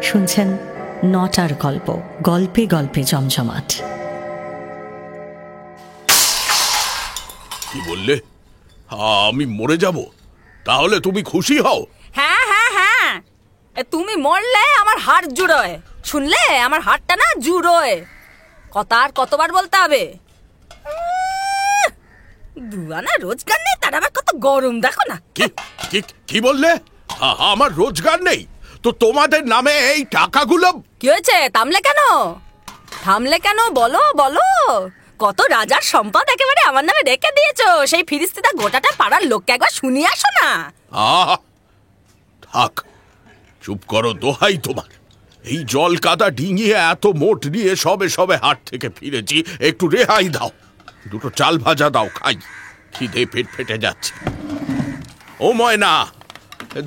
শুনছেন নটার গল্প, গল্পে গল্পে জমজমাট। কি বললে? আমি মরে যাব? তাহলে তুমি খুশি হও? হ্যাঁ হ্যাঁ হ্যাঁ, তুমি মরলে আমার হাড় জুড়োয়, শুনলে আমার হাড়টা না জুড়োয়। কতবার বলতে হবে? দুয়ানা রোজগার নেই, তার আবার কত গরম দেখো না। কি বললে? আমার রোজগার নেই তো তোমাদের নামে এই টাকাগুলো? কি হয়েছে? থামলে কেন বলো বলো। কত রাজার সম্পদ একেবারে আমার নামে রেখে দিয়েছো, সেই ফিরিস্তিটা গোটাটা পাড়ার লোককে একবার শুনিয়ে আসো না। থাক, চুপ করো, দোহাই তোমার। এই জল কাদা ডিঙিয়ে এত মোট নিয়ে সবে হাট থেকে ফিরেছি, একটু রেহাই দাও। দুটো চাল ভাজা দাও, খাই, খিদে পেট ফেটে যাচ্ছে। ও ময়না,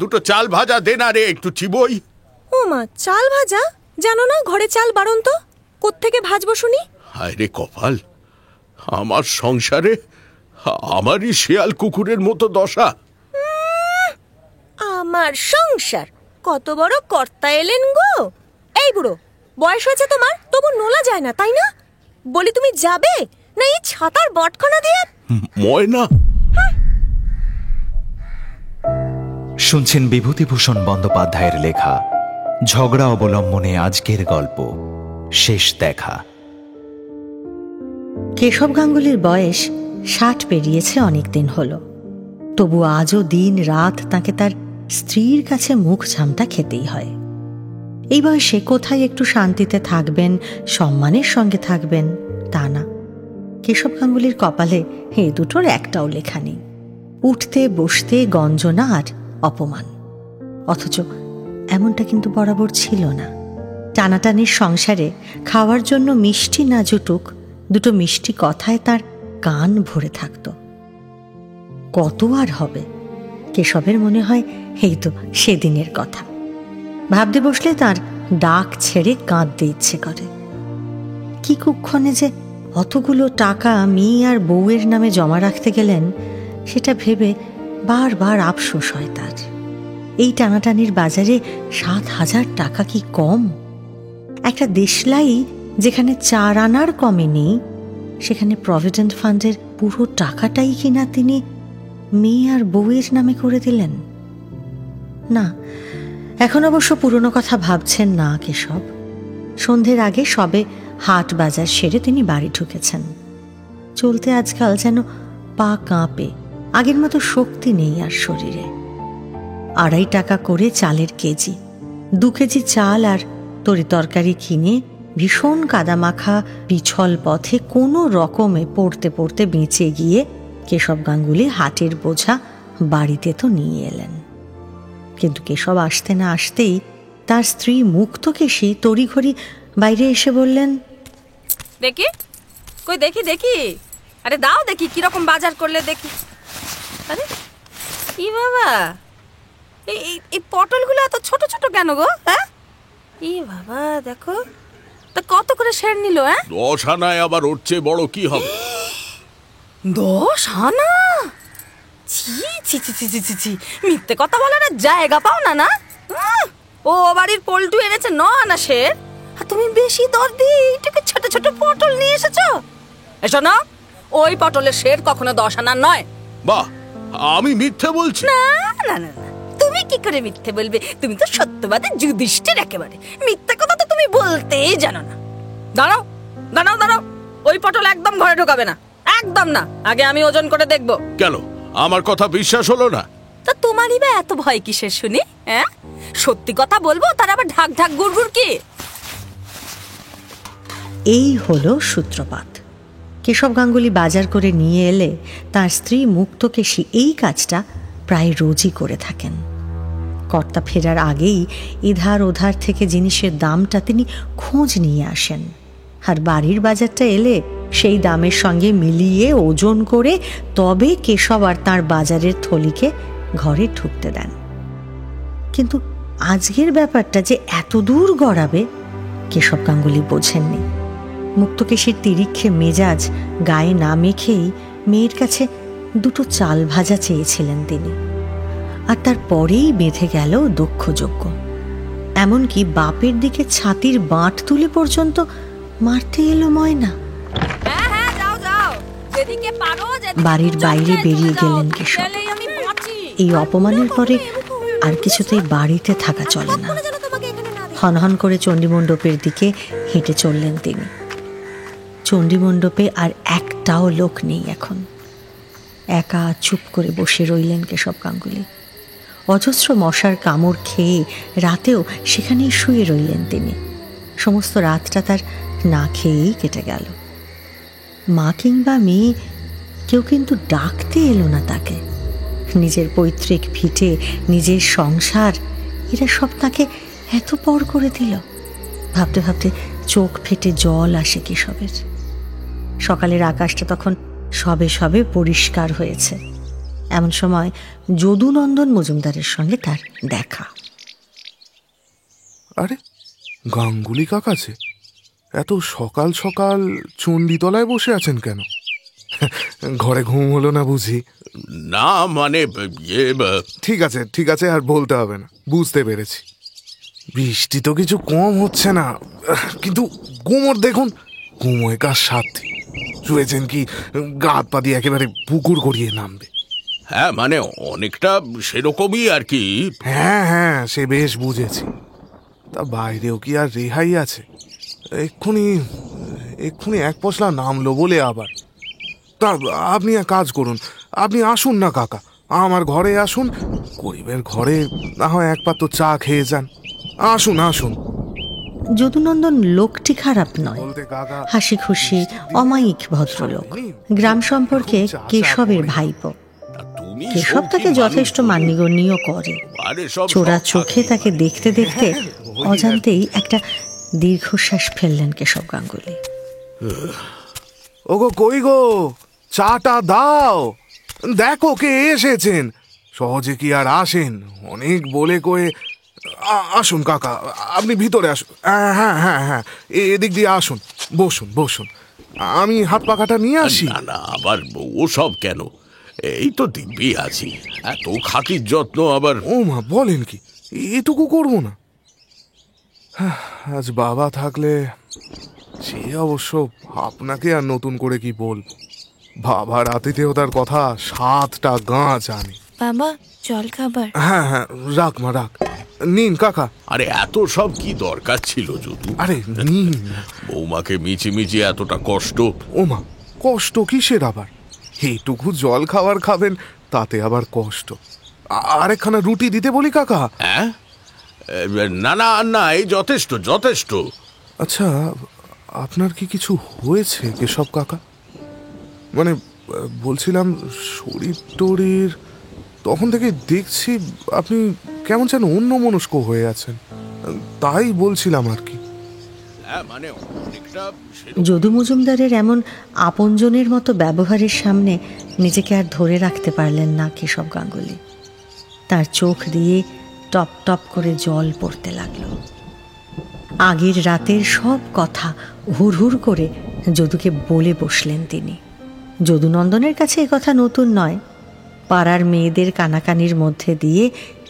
দুটো চাল ভাজা দে না রে, একটু চিবই। ও মা, চাল ভাজা? জানো না ঘরে চাল বারণ তো, কোত্থেকে ভাজবো শুনি? হায় রে কপাল, আমার সংসারে আমারই শেয়াল কুকুরের মতো দশা। আমার সংসার? কত বড় কর্তা এলেন গো! এই বুড়ো, বয়স হয়েছে তোমার, তবু নোলা যায় না, তাই না? বলি তুমি যাবে না এই ছাতার বটখানা দিয়ে? ময়না। শুনছেন বিভূতিভূষণ বন্দ্যোপাধ্যায়ের লেখা ঝগড়া অবলম্বনে আজকের গল্প শেষ দেখা। কেশব গাঙ্গুলির বয়স 60 পেরিয়েছে অনেকদিন হলো, তবু আজও দিন রাত তাকে তার স্ত্রীর কাছে মুখ ঝামটা খেতেই হয়। এই বয়সে কোথায় একটু শান্তিতে থাকবেন, সম্মানের সঙ্গে থাকবেন, তা না। কেশব গাঙ্গুলির কপালে এ দুটোর একটাও লেখা নেই। উঠতে বসতে গঞ্জনা আর অপমান। অথচ এমনটা কিন্তু বরাবর ছিল না। টানাটানির সংসারে খাওয়ার জন্য মিষ্টি না জুটুক, দুটো মিষ্টি কথায় তার কান ভরে থাকত। কত আর হবে? কেশবের মনে হয় এই তো সেদিনের কথা। ভাবতে বসলে তার ডাক ছেড়ে কাঁদতে ইচ্ছে করে। কি কুক্ষণে যে অতগুলো টাকা মেয়ে আর বউয়ের নামে জমা রাখতে গেলেন, সেটা ভেবে বারবার আফসোস হয় তার। এই টানাটানির বাজারে 7,000 টাকা কি কম? একটা দেশলাই যেখানে 4 আনার কমে নেই, সেখানে প্রভিডেন্ট ফান্ডের পুরো টাকাটাই কিনা তিনি মেয়ে আর বউয়ের নামে করে দিলেন। না, এখন অবশ্য পুরনো কথা ভাবছেন না কেশব। সন্ধ্যের আগে সবে হাট বাজার সেরে তিনি বাড়ি ঢুকেছেন। চলতে আজকাল যেন পা কাঁপে, আগের মতো শক্তি নেই আর শরীরে। 2.5 টাকা করে চালের কেজি, 2 কেজি চাল আর তরিতরকারি কিনে ভীষণ কাদামাখা পিছল পথে কোনো রকমে পড়তে পড়তে বেঁচে গিয়ে কেশব গাঙ্গুলি হাটের বোঝা বাড়িতে তো নিয়ে এলেন। কিন্তু কেশব আসতে না আসতেই তার স্ত্রী মুক্তকেশী তড়িঘড়ি বাইরে এসে বললেন, দেখি কই, দেখি আরে দাও দেখি কিরকম বাজার করলে দেখি। আরে কি বাবা, এই পটলগুলো এত ছোট ছোট কেন গো? হ্যাঁ, ই বাবা দেখো তা কত করে শের নিল? 10 আনায় আবার ওর চেয়ে বড় কি হবে? 10 আনা? ছি, মিথ্যে কথা বলার জায়গা পাও না না? ও বাড়ির পল্টু এনেছে 9 আনা শের, আর তুমি বেশি দর দিয়ে এইটাকে ছোট ছোট পটল নিয়ে এসেছো। এসো না, ওই পটলের শের কখনো 10 আনা নয়। বাহ, আমি মিথ্যে বলছি? না না না, তুমি কি করে মিথ্যে বলবে? তুমি তো সত্যবাদী যুধিষ্ঠির একেবারে। মিথ্যে কথা তো তুমি বলতেই জানো না। দাঁড়াও, ওই পটল একদম ঘরে ঢোকাবে না, একদম না। আগে আমি ওজন করে দেখব। কেন, আমার কথা বিশ্বাস হলো না? তা তোমারই বা এত ভয় কিসের শুনি? হ্যাঁ, সত্যি কথা বলবো, তার আবার ঢাক ঢাক গুড়গুড় কি? এই হলো সূত্রপাত। কেশব গাঙ্গুলি বাজার করে নিয়ে এলে তার স্ত্রী মুক্তকেশী এই কাজটা প্রায় রোজই করে থাকেন। কর্তা ফেরার আগেই এধার ওধার থেকে জিনিসের দামটা তিনি খোঁজ নিয়ে আসেন, আর বাড়ির বাজারটা এলে সেই দামের সঙ্গে মিলিয়ে ওজন করে তবে কেশব আর তাঁর বাজারের থলিকে ঘরে ঢুকতে দেন। কিন্তু আজকের ব্যাপারটা যে এত দূর গড়াবে কেশব গাঙ্গুলি বোঝেননি। মুক্তকেশীর তিরিক্ষে মেজাজ গায়ে না মেখেই মেয়ের কাছে 2 চাল ভাজা চেয়েছিলেন তিনি, আর তারপরেই বেঁধে গেল দক্ষযজ্ঞ। এমনকি বাপের দিকে ছাতির বাঁট তুলে পর্যন্ত মারতে এলো ময়না। হ্যাঁ হ্যাঁ, যাও যাও, যেদিকে পারো বাড়ির বাইরে বেরিয়ে গেলেন কেশব। আমি বাঁচি। এই অপমানের পরে আর কিছুতেই বাড়িতে থাকা চলে না। হনহন করে চণ্ডীমণ্ডপের দিকে হেঁটে চললেন তিনি। চণ্ডীমণ্ডপে আর একটাও লোক নেই এখন। একা চুপ করে বসে রইলেন কেশব গাঙ্গুলি। অজস্র মশার কামড় খেয়ে রাতেও সেখানেই শুয়ে রইলেন তিনি। সমস্ত রাতটা তার না খেয়েই কেটে গেল। মা কিংবা মেয়ে কেউ কিন্তু ডাকতে এলো না তাকে। নিজের পৈতৃক ভিটে, নিজের সংসার, এরা সব তাকে এত পর করে দিল। ভাবতে ভাবতে চোখ ফেটে জল আসে কেশবের। সকালের আকাশটা তখন সবে সবে পরিষ্কার হয়েছে। এমন সময় যদুনন্দন মজুমদারের সঙ্গে তার দেখা। আরে, গাঙ্গুলি কাকা যে এত সকাল সকাল চণ্ডীতলায় বসে আছেন কেন? ঘরে ঘুম হলো না বুঝি? না মানে ঠিক আছে ঠিক আছে, আর বলতে হবে না, বুঝতে পেরেছি। বৃষ্টি তো কিছু কম হচ্ছে না, কিন্তু গুমোর দেখুন, গুমোয় কার সাথে শুয়েছেন কি গা হাত পা দিয়ে একেবারে পুকুর গড়িয়ে নামবে। হ্যাঁ মানে অনেকটা সেরকমই আর কি। হ্যাঁ হ্যাঁ, সে বেশ বুঝেছি। তা বাইরেও কি আর রেহাই আছে? এক্ষুনি এক্ষুনি এক পশলা নামলো বলে আবার। তা আপনি এক কাজ করুন, আপনি আসুন না কাকা, আমার ঘরে আসুন। গরিবের ঘরে না হয় এক পাত্র চা খেয়ে যান। আসুন আসুন। যদুনন্দন লোকটি খারাপ নয়, হাসি খুশি অমায়িক ভদ্রলোক। গ্রাম সম্পর্কে কেশবের ভাইপো। কেশব তাকে যথেষ্ট মান্যগণ্যও করে। চোরা চোখে তাকে দেখতে দেখতে অজান্তেই একটা দীর্ঘশ্বাস ফেললেন কেশব গাঙ্গুলি। ওগো কই গো, চাটা দাও, দেখো কে এসেছেন। সহজে কি আর আসেন? অনেক বলে কয়ে। আসুন কাকা, আপনি ভিতরে আসুন। হ্যাঁ হ্যাঁ হ্যাঁ হ্যাঁ, এদিক দিয়ে আসুন, বসুন বসুন, আমি হাত পাখাটা নিয়ে আসি। না না, আবার ওসব কেন, এই তো দিব্যি আছি। এত খাতির যত্ন আবার? ও মা, বলেন কি, এটুকু করবো না? আজ বাবা থাকলে সে অবশ্য আপনাকে আর নতুন করে কি বলবো। বাবার আতিথেয়তার কথা 7টা গাঁ জানি। বাবা, জল খাবার? হ্যাঁ হ্যাঁ, রাখ মা রাখ। নিন কাকা। আরে এত সব কি দরকার ছিল যদু? আরে নিন। বৌমাকে মিচিমিচি এতটা কষ্ট। ও মা, কষ্ট কিসের আবার? এইটুকু জল খাবার খাবেন, তাতে আবার কষ্ট? আরেকখানা রুটি দিতে বলি কাকা? হ্যাঁ, না না না, এই যথেষ্ট যথেষ্ট। আচ্ছা, আপনার কি কিছু হয়েছে কেশব কাকা? মানে বলছিলাম, শরীর টরীর তখন থেকে দেখছি আপনি কেমন যেন অন্যমনস্ক হয়ে আছেন, তাই বলছিলাম আর কি। যদু মজুমদারের এমন আপনজনের মতো ব্যবহারের সামনে নিজেকে আর ধরে রাখতে পারলেন না কেশব গাঙ্গুলি। তার চোখ দিয়ে টপ টপ করে জল পড়তে লাগলো। আগের রাতের সব কথা হুড়হুড় করে যদুকে বলে বসলেন তিনি। যদুনন্দনের কাছে এ কথা নতুন নয়। পাড়ার মেয়েদের কানাকানির মধ্যে দিয়ে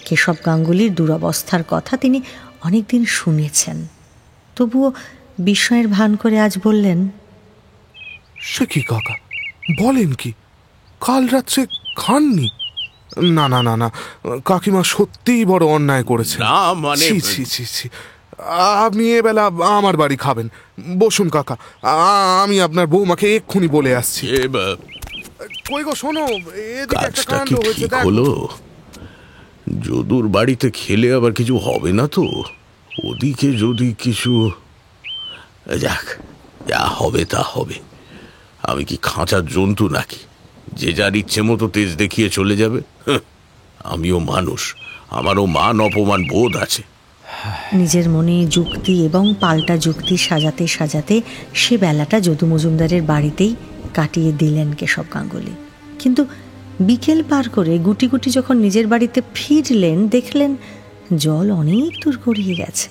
কেশব গাঙ্গুলির দুরবস্থার কথা তিনি অনেকদিন শুনেছেন। তবুও বিস্ময়ের ভান করে আজ বললেন, সে কি কাকা, বলেন কি? কাল রাত্রে খাননি? না না না না, কাকিমা সত্যিই বড় অন্যায় করেছে। না মানে ছি ছি ছি ছি, আপনি এবেলা আমার বাড়ি খাবেন। বসুন কাকা, আমি আপনার বৌমাকে এক্ষুনি বলে আসছি। কই গো, শোনো, এদিকে একটা কাণ্ড হয়েছে। হলো যদুর বাড়িতে খেলে আবার কিছু হবে না তো? ওদিকে যদি কিছু, যাক, যা হবে তা হবে। আমি কি খাঁচার জন্তু নাকি যে যার ইচ্ছে মতো তেজ দেখিয়ে চলে যাবে? আমিও মানুষ, আমারও মান অপমান বোধ আছে। নিজের মনে যুক্তি এবং পাল্টা যুক্তি সাজাতে সাজাতে সে বেলাটা যদু মজুমদারের বাড়িতেই কাটিয়ে দিলেন কেশব গাঙ্গুলি। কিন্তু বিকেল পার করে গুটি গুটি যখন নিজের বাড়িতে ফিরলেন, দেখলেন জল অনেক দূর গড়িয়ে গেছে।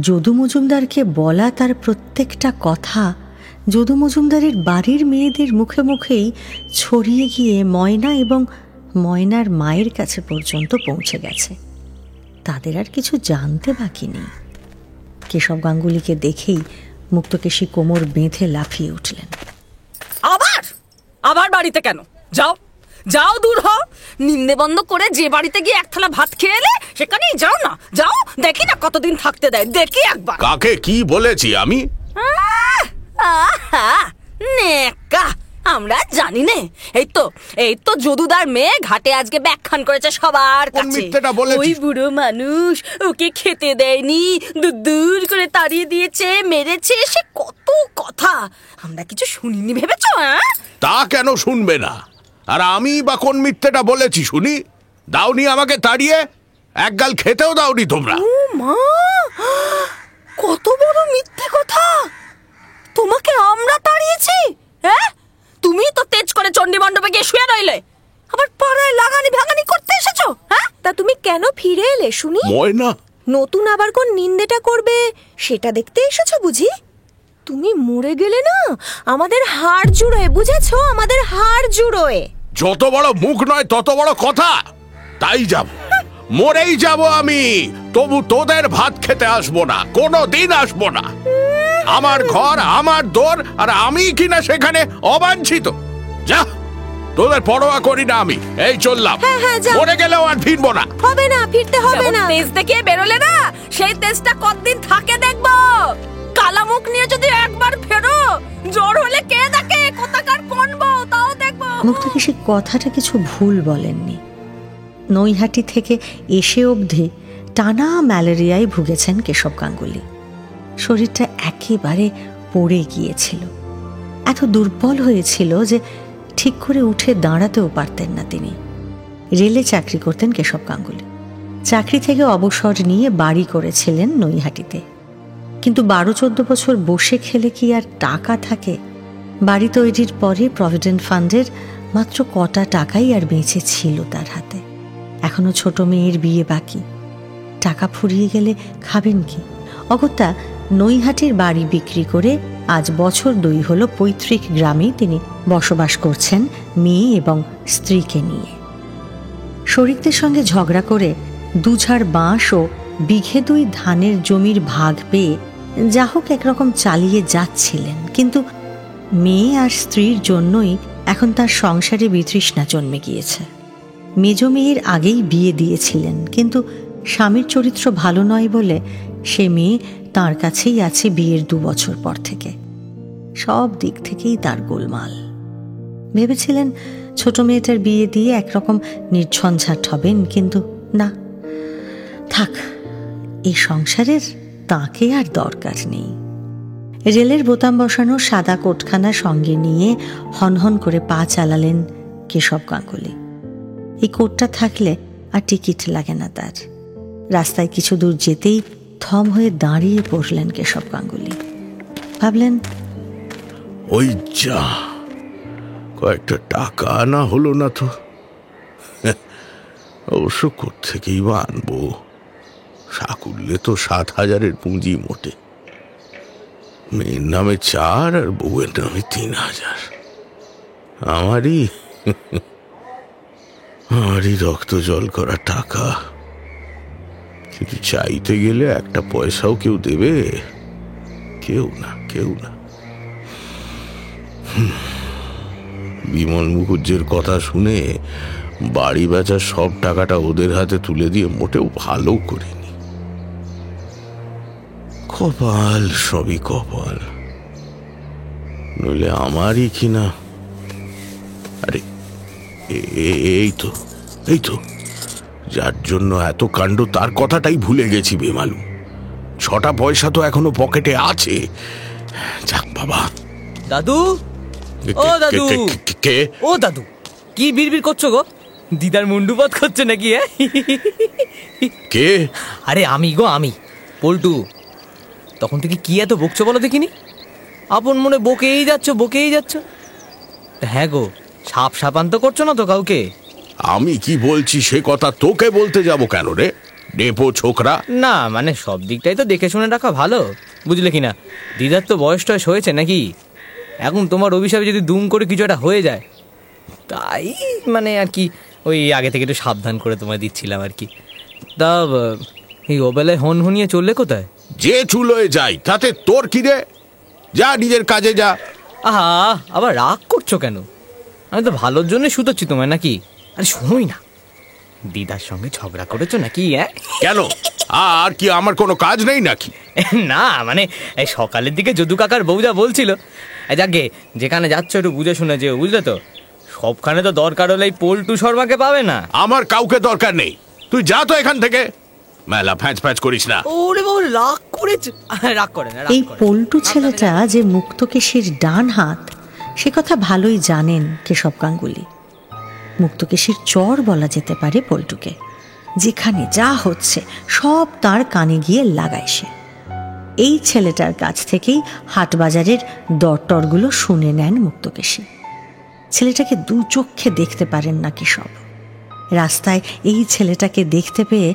যদু মজুমদারকে বলা তার প্রত্যেকটা কথা যদু মজুমদারের বাড়ির মেয়েদের মুখে মুখেই ছড়িয়ে গিয়ে ময়না এবং ময়নার মায়ের কাছে পর্যন্ত পৌঁছে গেছে। তাদের আর কিছু জানতে বাকি নেই। কেশব গাঙ্গুলিকে দেখেই মুক্তকেশী কোমর বেঁধে লাফিয়ে উঠলেন। আবার আবার বাড়িতে কেন? যাও যাও, দূর হও। নিন্দে বন্ধ করে যে বাড়িতে গিয়ে এক থালা ভাত খেয়ে এলে সেখানেই যাও না। যাও, দেখি না কতদিন থাকতে দেয়, দেখি একবার। কাকে কি বলেছি আমি? নেকা, আমরা জানি নে। এই তো যদুদার মেয়ে ঘাটে আজকে ব্যাখ্যান করেছে সবার কাছে। ওই বুড়ো মানুষ ওকে খেতে দেয়নি, দূর করে তাড়িয়ে দিয়েছে, মেরেছে, সে কত কথা। আমরা কিছু শুনিনি ভেবেছ? তা কেন শুনবে না? আর আমি বা কোন মিথ্যেটা বলেছি শুনি? দাওনি আমাকে তাড়িয়ে, একগাল খেতেও দাওনি তোমরা। ও মা, কত বড় মিথ্যে কথা! তোমাকে আমরা তাড়িয়েছি? হ্যাঁ, তুমি তো তেজ করে চণ্ডী মণ্ডপে গিয়ে শুয়ে রইলে, আবার পাড়ায় লাগানি ভাগানি করতে এসেছো। হ্যাঁ, তা তুমি কেন ফিরে এলে শুনি? ময়না, নতুন আবার কোন নিন্দেটা করবে সেটা দেখতে এসেছো বুঝি? তুমি মরে গেলে না আমাদের হাড় জুড়োয়, বুঝেছো? আমাদের হাড় জুড়োয়। যত বড় মুখ নয় তত বড় কথা। তাই যাব, মরেই যাব আমি, তবু তোদের ভাত খেতে আসবো না, কোনো দিন আসবো না। আমার ঘর, আমার দোর, আর আমি কিনা সেখানে অবাঞ্ছিত। যা, তোদের পরোয়া করি না আমি। এই চললাম, মরে গেলেও আর ফিরবো না। হবে না, ফিরতে হবে না। তেজ দেখে বেরোলে না, সেই তেজটা কতদিন থাকে দেখবো। কালা মুখ নিয়ে যদি একবার ফেরো, জ্বর হলে কে দেখে, কোথাকার কনবো তাও দেখবো। মুক্তকেশী কথাটা কিছু ভুল বলেননি। নৈহাটি থেকে এসে অবধি টানা ম্যালেরিয়ায় ভুগেছেন কেশব গাঙ্গুলি। শরীরটা একেবারে পড়ে গিয়েছিল, এত দুর্বল হয়েছিল যে ঠিক করে উঠে দাঁড়াতেও পারতেন না তিনি। রেলে চাকরি করতেন কেশব গাঙ্গুলি। চাকরি থেকে অবসর নিয়ে বাড়ি করেছিলেন নৈহাটিতে। কিন্তু 12-14 বছর বসে খেলে কি আর টাকা থাকে? বাড়ি তৈরির পরে প্রভিডেন্ট ফান্ডের মাত্র কটা টাকাই আর বেঁচে ছিল তার হাতে। এখনো ছোট মেয়ের বিয়ে বাকি। টাকা ফুরিয়ে গেলে খাবেন কি? অগত্যা নৈহাটির বাড়ি বিক্রি করে আজ বছর 2 হলো পৈতৃক গ্রামে তিনি বসবাস করছেন মেয়ে এবং স্ত্রীকে নিয়ে। শরিকদের সঙ্গে ঝগড়া করে 2 ঝাড় বাঁশ ও বিঘে 2 ধানের জমির ভাগ পেয়ে যা হোক একরকম চালিয়ে যাচ্ছিলেন। কিন্তু মেয়ে আর স্ত্রীর জন্যই এখন তার সংসারে বিতৃষ্ণা জন্মে গিয়েছে। মেজ মেয়ের আগেই বিয়ে দিয়েছিলেন, কিন্তু স্বামীর চরিত্র ভালো নয় বলে সে মেয়ে তাঁর কাছেই আছে বিয়ের 2 বছর পর থেকে। সব দিক থেকেই তার গোলমাল। ভেবেছিলেন ছোট মেয়েটার বিয়ে দিয়ে একরকম নির্ঝঞ্ঝাট হবেন, কিন্তু না, থাক, এই সংসারের তাকে আর দরকার নেই। রেলের বোতাম বসানো সাদা কোটখানা সঙ্গে নিয়ে হনহন করে পা চালালেন কেশব গাঙ্গুলি। এই কোটটা থাকলে আর টিকিট লাগে না তার। রাস্তায় কিছু দূর যেতেই থম হয়ে দাঁড়িয়ে পড়লেন কেশব গাঙ্গুলি। ভাবলেন, ওই যা, কয়েকটা টাকা আনা হলো না তো। অবশ্য কোত্থেকেই বা আনবো? সাকুল্যে তো 7,000-এর পুঁজি মোটে। মেয়ের নামে 4 আর বউয়ের নামে 3,000। আমারই রক্ত জল করা টাকা, কিন্তু চাইতে গেলে একটা পয়সাও কেউ দেবে? কেউ না। বিমল মুখুজ্জের কথা শুনে বাড়ি বেচার সব টাকাটা ওদের হাতে তুলে দিয়ে মোটেও ভালো করিনি। কপাল, সবই কপাল। নইলে আমারই কিনা। আরে এই তো যার জন্য এত কাণ্ড, তার কথাটাই ভুলে গেছি বেমালু। 6টা পয়সা তো এখনো পকেটে আছে। যাক বাবা। দাদু, ও দাদু, কে? ও দাদু, কি বিড়বিড় করছো গো? দিদার মুন্ডুপাত করছে নাকি? কে? আরে আমি গো, আমি পল্টু। তখন থেকে কি এত বকছো বলো দেখিনি? আপন মনে বকেই যাচ্ছ। হ্যাঁ গো, সাপ সাপান্ত করছো না তো কাউকে? আমি কি বলছি সে কথা তোকে বলতে যাব কেন রে, ডেপো ছোকরা? না মানে সব দিকটাই তো দেখে শুনে রাখা ভালো, বুঝলে কিনা? দিদার তো বয়স টয়স হয়েছে নাকি? এখন তোমার অভিশাপে যদি দুম করে কিছু একটা হয়ে যায়, তাই মানে আর কি, ওই আগে থেকে একটু সাবধান করে তোমায় দিচ্ছিলাম আর কি। তা এই ওবেলায় হন হনিয়ে চললে কোথায়? যে চুলোয় যাই, তাতে তোর কি রে? যা নিজের কাজে যা। আহা, আবার রাগ করছো কেন? আমি তো ভালোর জন্য শুতোচ্ছি তোমায় নাকি? আরে শোনোই না, দিদার সঙ্গে ঝগড়া করেছো নাকি? কেন, আর কি আমার কোনো কাজ নেই নাকি? না মানে এই সকালের দিকে যদু কাকার বউজা বলছিল, যাকে যেখানে যাচ্ছ একটু বুঝে শুনে যেও, বুঝলে তো? সবখানে তো দরকার হলে এই পল্টু শর্মাকে পাবে না। আমার কাউকে দরকার নেই, তুই যা তো এখান থেকে। মেলা ফ্যাঁচ ফ্যাঁচ করিস না। ওরে বাবা, রাগ করেছে। রাগ করে না। এই পল্টু ছেলেটা যে মুক্তকেশীর ডান হাত, সে কথা ভালোই জানেন কেশব গাঙ্গুলি। মুক্তকেশীর চর বলা যেতে পারে পল্টুকে। যেখানে যা হচ্ছে সব তার কানে গিয়ে লাগায় সে। এই ছেলেটার কাছ থেকেই হাটবাজারের দরটরগুলো শুনে নেন মুক্তকেশী। ছেলেটাকে দু চক্ষে দেখতে পারেন না কেশব। রাস্তায় এই ছেলেটাকে দেখতে পেয়ে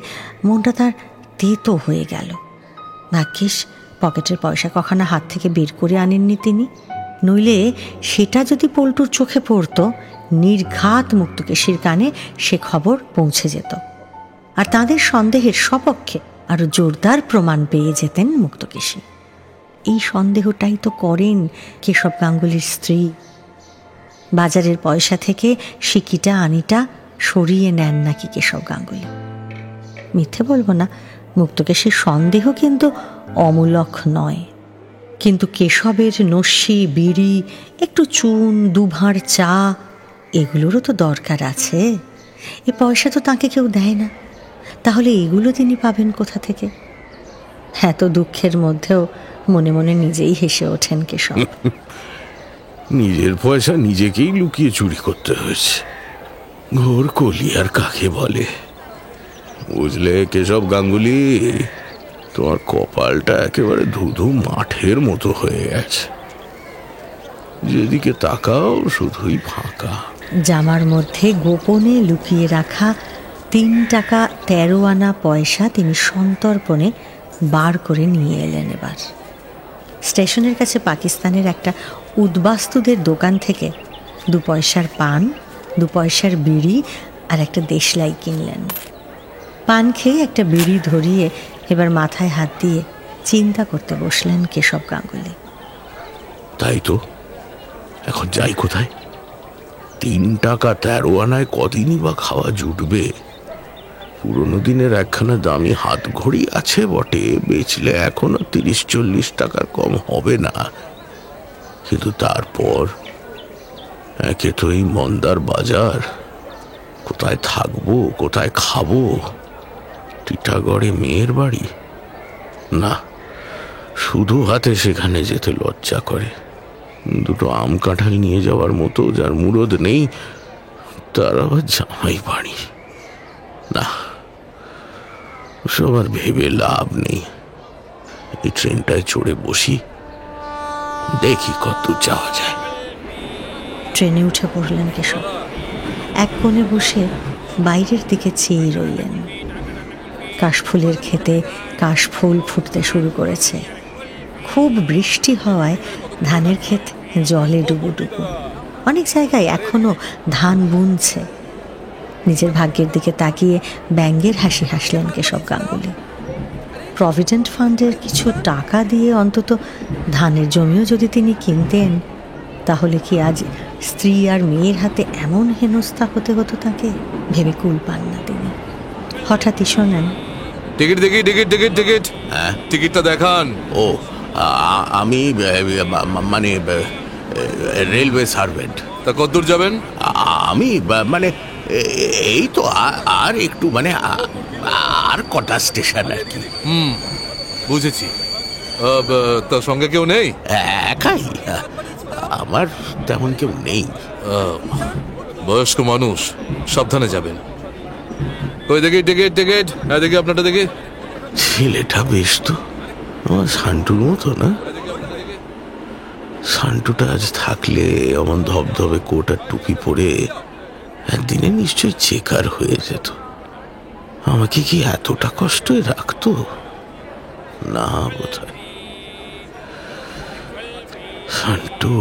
মনটা তার তেতো হয়ে গেল। ভাগ্যিস পকেটের পয়সা কখনো হাত থেকে বের করে আনেননি তিনি, নইলে সেটা যদি পল্টুর চোখে পড়তো, নির্ঘাত মুক্তকেশীর কানে সে খবর পৌঁছে যেত, আর তাদের সন্দেহের সপক্ষে আরো জোরদার প্রমাণ পেয়ে যেতেন মুক্তকেশী। এই সন্দেহটাই তো করেন কেশব গাঙ্গুলির স্ত্রী। বাজারের পয়সা থেকে সিকিটা আনিটা সরিয়ে নেন নাকি কেশব গাঙ্গুলি। মিথ্যে বলবো না, মুক্তকেশীর সন্দেহ কিন্তু অমূলক নয়। কিন্তু কেশবের নস্যি, বিড়ি, একটু চুন, দুভাঁড় চা, এগুলোরও তো দরকার আছে। এ পয়সা তো তাকে কেউ দেয় না, তাহলে এগুলো তিনি পাবেন কোথা থেকে? এত দুঃখের মধ্যেও মনে মনে নিজেই হেসে ওঠেন কেশব। নিজের পয়সা নিজেকেই লুকিয়ে চুরি করতে হয়েছে। ঘোর কলি আর কাকে বলে, বুঝলে কেশব গাঙ্গুলি? তোমার কপালটা একেবারে ধুধু মাঠের মতো হয়ে গেছে। যেদিকে তাকাও শুধুই ফাঁকা। জামার মধ্যে গোপনে লুকিয়ে রাখা 3 টাকা 13 আনা পয়সা তিনি সন্তর্পণে বার করে নিয়ে এলেন। এবার স্টেশনের কাছে পাকিস্তানের একটা উদ্বাস্তুদের দোকান থেকে 2 পয়সার পান, 2 পয়সার বিড়ি আর একটা দেশলাই কিনলেন। পান খেয়ে একটা বিড়ি ধরিয়ে এবার মাথায় হাত দিয়ে চিন্তা করতে বসলেন কেশব গাঙ্গুলি। তাই তো, এখন যাই কোথায়? 3 টাকা 13 আনায় কদিনই বা খাওয়া জুটবে? পুরনো দিনের একখানা দামি হাত ঘড়ি আছে বটে, বেচলে এখনো 30-40 টাকার কম হবে না। কিন্তু তারপর একে তো এই মন্দার বাজার, কোথায় থাকবো, কোথায় খাবো? টিটাগড়ে মেয়ের বাড়ি? না, শুধু হাতে সেখানে যেতে লজ্জা করে। 2 আম কাঁঠাল নিয়ে যাওয়ার মতো যার মুরদ নেই, তার আবার জামাই বাড়ি? না, সব আর ভেবে লাভ নেই। এই ট্রেনটায় চড়ে বসি, দেখি কত যাওয়া যায়। ট্রেনে উঠে পড়লেন কেশব। এক কোণে বসে বাইরের দিকে চেয়ে রইলেন। কাশফুলের ক্ষেতে কাশফুল ফুটতে শুরু করেছে। খুব বৃষ্টি হওয়ায় ধানের ক্ষেত জলে ডুবুডুবু। অনেক জায়গায় এখনো ধান বুনছে। নিজের ভাগ্যের দিকে তাকিয়ে ব্যঙ্গের হাসি হাসলেন কেশব গাঙ্গুলি। প্রভিডেন্ট ফান্ডের কিছু টাকা দিয়ে অন্তত ধানের জমিও যদি তিনি কিনতেন, তাহলে কি আজ স্ত্রী আর মেয়ের হাতে এমন হেনস্থা হতে হতো তাকে? ভেবে কুল পান না তিনি। হঠাৎই শোনেন, টিকিট দেখি, টিকিট টিকিট টিকিট। হ্যাঁ, টিকিটটা দেখান। ও, আমি মানে রেলওয়ে সার্ভেন্ট। তা কতদূর যাবেন? আমি মানে এই তো আর একটু, মানে আর কটা স্টেশন আর কি। বুঝেছি। তার সঙ্গে কেউ নেই? একাই, আমার তেমন কেউ নেই। বয়স্ক মানুষ, সাবধানে যাবেন। ওই দেখি টিকিট টিকিট। হ্যাঁ দেখি, আপনারটা দেখি। ছেলেটা বেশ তো, আমার শান্টুর মতো না? শান্টুটা আজ থাকলে এমন ধবধবে কোট আর টুপি পরে একদিনে নিশ্চয়ই চেকার হয়ে যেত। আমাকে কি এতটা কষ্টে রাখতো? না বোধহয়। শান্টু।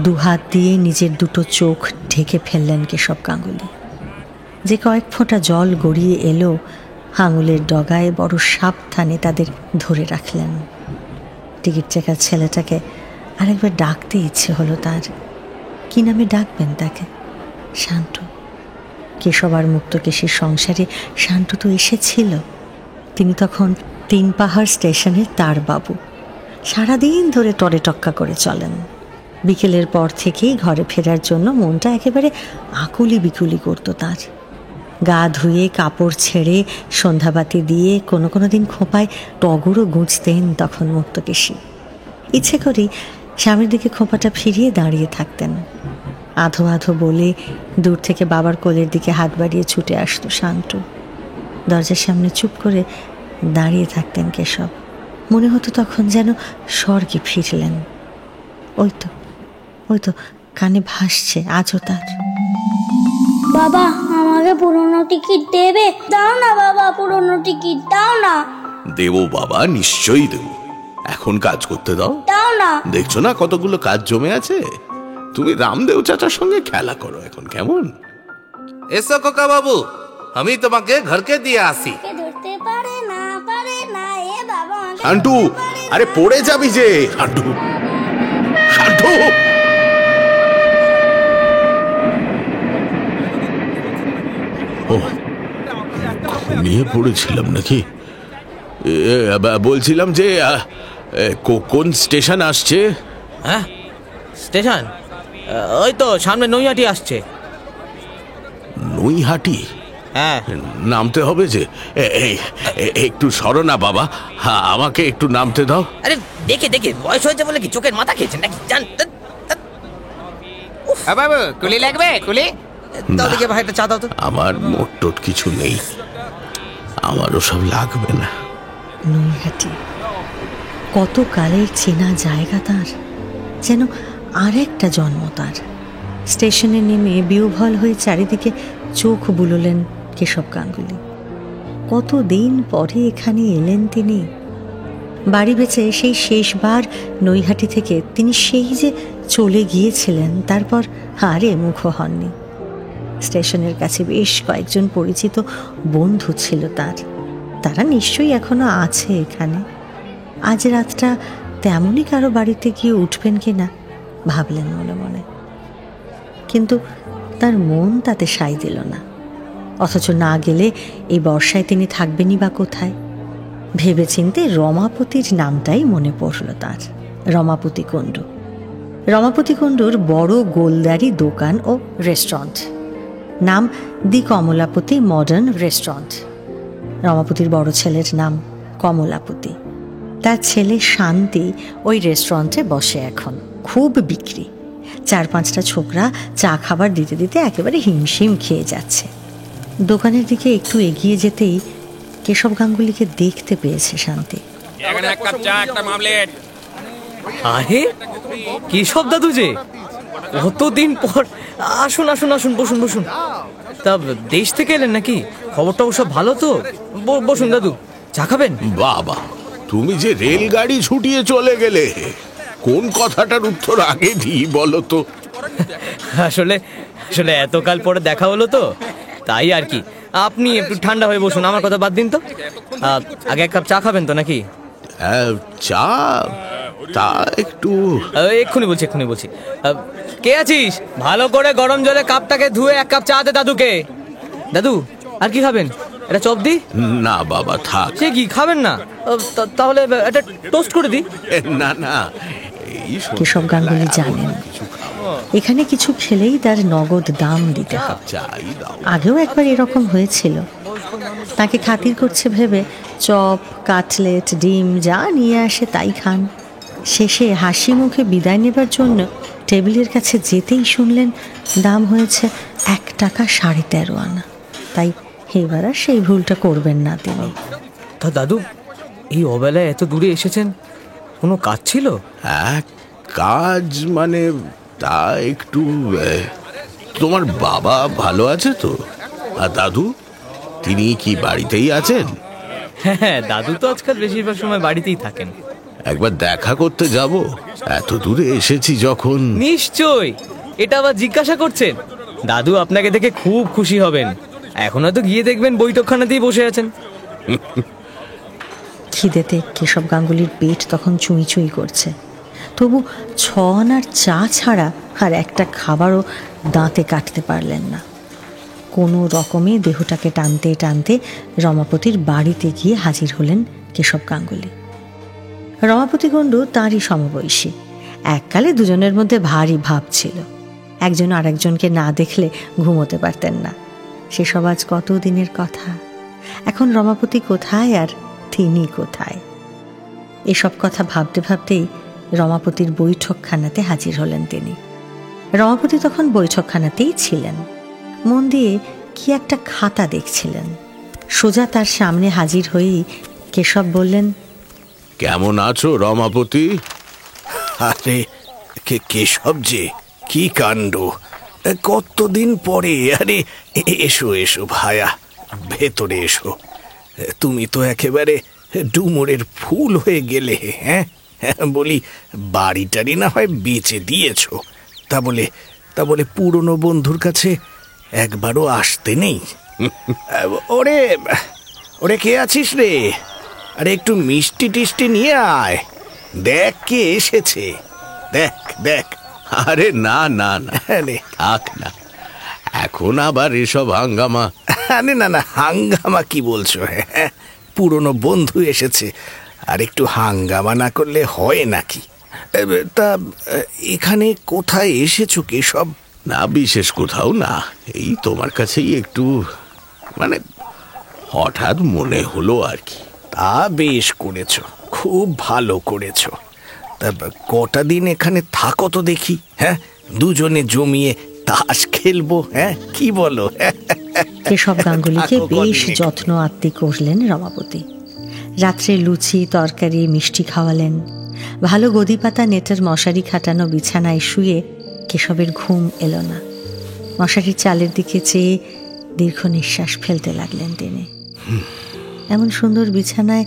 দুহাত দিয়ে নিজের 2 চোখ ঢেকে ফেললেন কেশব গাঙ্গুলি। যে কয়েক ফোঁটা জল গড়িয়ে এলো, আঙুলের ডগায় বড় সাবধানে তাদের ধরে রাখলেন। টিকিট চেকার ছেলেটাকে আরেকবার ডাকতে ইচ্ছে হলো তার। কি নামে ডাকবেন তাকে? শান্তু। কেশব আর মুক্তকেশীর সংসারে শান্তু তো এসেছিল। তিনি তখন 3 পাহাড় স্টেশনের তার বাবু। সারাদিন ধরে টরে টক্কা করে চলেন। বিকেলের পর থেকেই ঘরে ফেরার জন্য মনটা একেবারে আকুলি বিকুলি করতো তার। গা ধুয়ে কাপড় ছেড়ে সন্ধ্যাবাতি দিয়ে কোনো কোনো দিন খোঁপায় টগরও গুঁজতেন তখন মুক্তকেশী। ইচ্ছে করেই স্বামীর দিকে খোঁপাটা ফিরিয়ে দাঁড়িয়ে থাকতেন। আধো আধো বলে দূর থেকে বাবার কোলের দিকে হাত বাড়িয়ে ছুটে আসতো শান্তু। দরজার সামনে চুপ করে দাঁড়িয়ে থাকতেন কেশব। মনে হতো তখন যেন স্বর্গে ফিরলেন। ওই তো কানে ভাসছে আজও তার। বাবা, আমাকে পুরনো টিকিট দেবে? দাও না বাবা, পুরনো টিকিট দাও না। দেবো বাবা, নিশ্চয়ই দেবো। এখন কাজ করতে দাও। দাও না। দেখছো না কতগুলো কাজ জমে আছে? তুমি রামদেব চাচার সঙ্গে খেলা করো এখন, কেমন? এসো খোকা বাবু, আমি তোমাকে ঘরকে দিয়ে আসি। ধরতে পারে না এ বাবা। শান্টু, আরে পড়ে যাবি যে। শান্টু, শান্টু। ও, ঘুমিয়ে পড়েছিলাম নাকি? বলছিলাম যে কোন স্টেশন আসছে? হ্যাঁ, স্টেশন ওই তো সামনে নৈহাটি আসছে। নৈহাটি? হ্যাঁ, নামতে হবে যে। একটু সরো না বাবা, আমাকে একটু নামতে দাও। আরে দেখে বয়স হয়েছে বলে কি চোখের মাথা খেয়েছেন নাকি? জান বাবু, কুলি লাগবে? কুলি দাও দেখে ভাই, একটা চা দাও তো। আমার মোট টোট কিছু নেই, আমারও সব লাগবে না। নৈহাটি কত কালের চেনা জায়গা তার, যেন আরেকটা জন্ম তার। স্টেশনে নেমে বিহ্বল হয়ে চারিদিকে চোখ বুলোলেন কেশব গাঙ্গুলি। কতদিন পরে এখানে এলেন তিনি। বাড়ি বেঁচে সেই শেষবার নৈহাটি থেকে তিনি সেই যে চলে গিয়েছিলেন, তারপর আরে মুখো হননি। স্টেশনের কাছে বেশ কয়েকজন পরিচিত বন্ধু ছিল তার, তারা নিশ্চয়ই এখনো আছে এখানে। আজ রাতটা তেমনই কারো বাড়িতে গিয়ে উঠবেন কিনা ভাবলেন মনে মনে, কিন্তু তার মন তাতে সায় দিল না। অথচ না গেলে এই বর্ষায় তিনি থাকবেনই বা কোথায়? ভেবেচিন্তে রমাপতির নামটাই মনে পড়ল তার। রমাপতি কুণ্ডু। রমাপতি কুণ্ডুর বড় গোলদারি দোকান ও রেস্টুরেন্ট, নাম দি কমলাপতি মডার্ন রেস্টুরেন্ট। রমাপতির বড় ছেলের নাম কমলাপতি। তার ছেলে শান্তি ওই রেস্টুরেন্টে বসে এখন, খুব বিক্রি। 4-5টা ছোকরা চা খাবার দিতে দিতে একেবারে হিমশিম খেয়ে যাচ্ছে। দোকানের দিকে একটু এগিয়ে যেতেই কেশব গাঙ্গুলিকে দেখতে পেয়েছে শান্তি। আরে কেশব দাদু যে, কতদিন পর। আসুন আসুন আসুন, বসুন বসুন। তা দেশ থেকে এলেন নাকি? খবরটা সব ভালো তো? বসুন দাদু, চা খাবেন? বাবা, তুমি যে রেলগাড়ি ছুটিয়ে চলে গেলে, কোন কথাটার উত্তর আগে দিই বলো তো? আসলে এতকাল পরে দেখা হলো তো, তাই আর কি। আপনি একটু ঠান্ডা হয়ে বসুন, আমার কথা বাদ দিন তো। আগে 1 কাপ চা খাবেন তো নাকি? চা? তা একটু এক্ষুনি বলছি। কে আছিস? ভালো করে গরম জলে কাপটাকে ধুয়ে 1 কাপ চা দে দাদুকে। দাদু, আর কি খাবেন? এটা চপ দি? না বাবা, থাক। সে কি খাবেন না? তাহলে এটা টোস্ট করে দি। না, কেশব গাঙ্গুলি জানেন এখানে কিছু খেলেই তার নগদ দাম দিতে হবে। আগেও একবার এরকম হয়েছিল। তাকে খাতির করছে ভেবে চপ, কাটলেট, ডিম যা নিয়ে আসে তাই খান। শেষে হাসি মুখে বিদায় নেবার জন্য টেবিলের কাছে যেতেই শুনলেন দাম হয়েছে 1 টাকা 13.5 আনা। তাই এবার আর সেই ভুলটা করবেন না তিনি। তা দাদু, এই অবেলায় এত দূরে এসেছেন, কোনো কাজ ছিল? কাজ মানে তা একটু। তোমার বাবা ভালো আছে তো? আর দাদু, তিনি কি বাড়িতেই আছেন? হ্যাঁ, দাদু তো আজকাল বেশিরভাগ সময় বাড়িতেই থাকেন। একবার দেখা করতে যাব, এত দূরে এসেছি যখন। নিশ্চয়, এটা আবার জিজ্ঞাসা করছেন? দাদু আপনাকে দেখে খুব খুশি হবেন। এখন হয়তো গিয়ে দেখবেন বৈঠকখানাতেই বসে আছেন। খিদেতে কেশব গাঙ্গুলির পেট তখন চুঁই চুঁই করছে, তবু 6 আনার চা ছাড়া আর একটা খাবারও দাঁতে কাটতে পারলেন না। কোনো রকমে দেহটাকে টানতে টানতে রমাপতির বাড়িতে গিয়ে হাজির হলেন কেশব গাঙ্গুলি। রমাপতি কুণ্ডু তাঁরই সমবয়সী। এককালে দুজনের মধ্যে ভারী ভাব ছিল, একজন আর একজনকে না দেখলে ঘুমোতে পারতেন না। সেসব আজ কত দিনের কথা। এখন রমাপতি কোথায় আর তিনি কোথায়, এসব কথা ভাবতে ভাবতেই রমাপতির বৈঠকখানাতে হাজির হলেন তিনি। রমাপতি তখন বৈঠকখানাতেই ছিলেন, মন দিয়ে কি একটা খাতা দেখছিলেন। সোজা তার সামনে হাজির হয়েই কেশব বললেন, কেমন আছো রমাপতি? আরে কেশব যে, কি কাণ্ড, কতদিন পরে। আরে এসো এসো ভায়া, ভেতরে এসো। তুমি তো একেবারে ডুমুরের ফুল হয়ে গেলে। হ্যাঁ, বলি বাড়িটারি না হয় বেচে দিয়েছো, তা বলে পুরনো বন্ধুর কাছে একবারও আসতে নেই? ওরে ওরে, কে আছিস রে? আরে একটু মিষ্টি টিষ্টি নিয়ে আয়, দেখ কে এসেছে, দেখ দেখ। আরে না না না, থাক না, এখন আবার এসব হাঙ্গামা। আরে না না, হাঙ্গামা কি বলছো? হ্যাঁ, পুরনো বন্ধু এসেছে, আর একটু হাঙ্গামা না করলে হয় নাকি? তা এখানে কোথায় এসেছো কেশব? না, বিশেষ কোথাও না, এই তোমার কাছেই একটু, মানে হঠাৎ মনে হলো আর কি। তা বেশ করেছো, খুব ভালো করেছো। তা কটা দিন এখানে থাকো তো দেখি। হ্যাঁ, দুজনে জমিয়ে তাস খেলবো। হ্যাঁ, কি বলো? কেশব গাঙ্গুলিকে বেশ যত্ন আত্মি করলেন রমাপতি। রাত্রে লুচি তরকারি মিষ্টি খাওয়ালেন। ভালো গদি পাতা নেটের মশারি খাটানো বিছানায় শুয়ে কেশবের ঘুম এলো না। মশারির চালের দিকে চেয়ে দীর্ঘ নিঃশ্বাস ফেলতে লাগলেন তিনি। এমন সুন্দর বিছানায়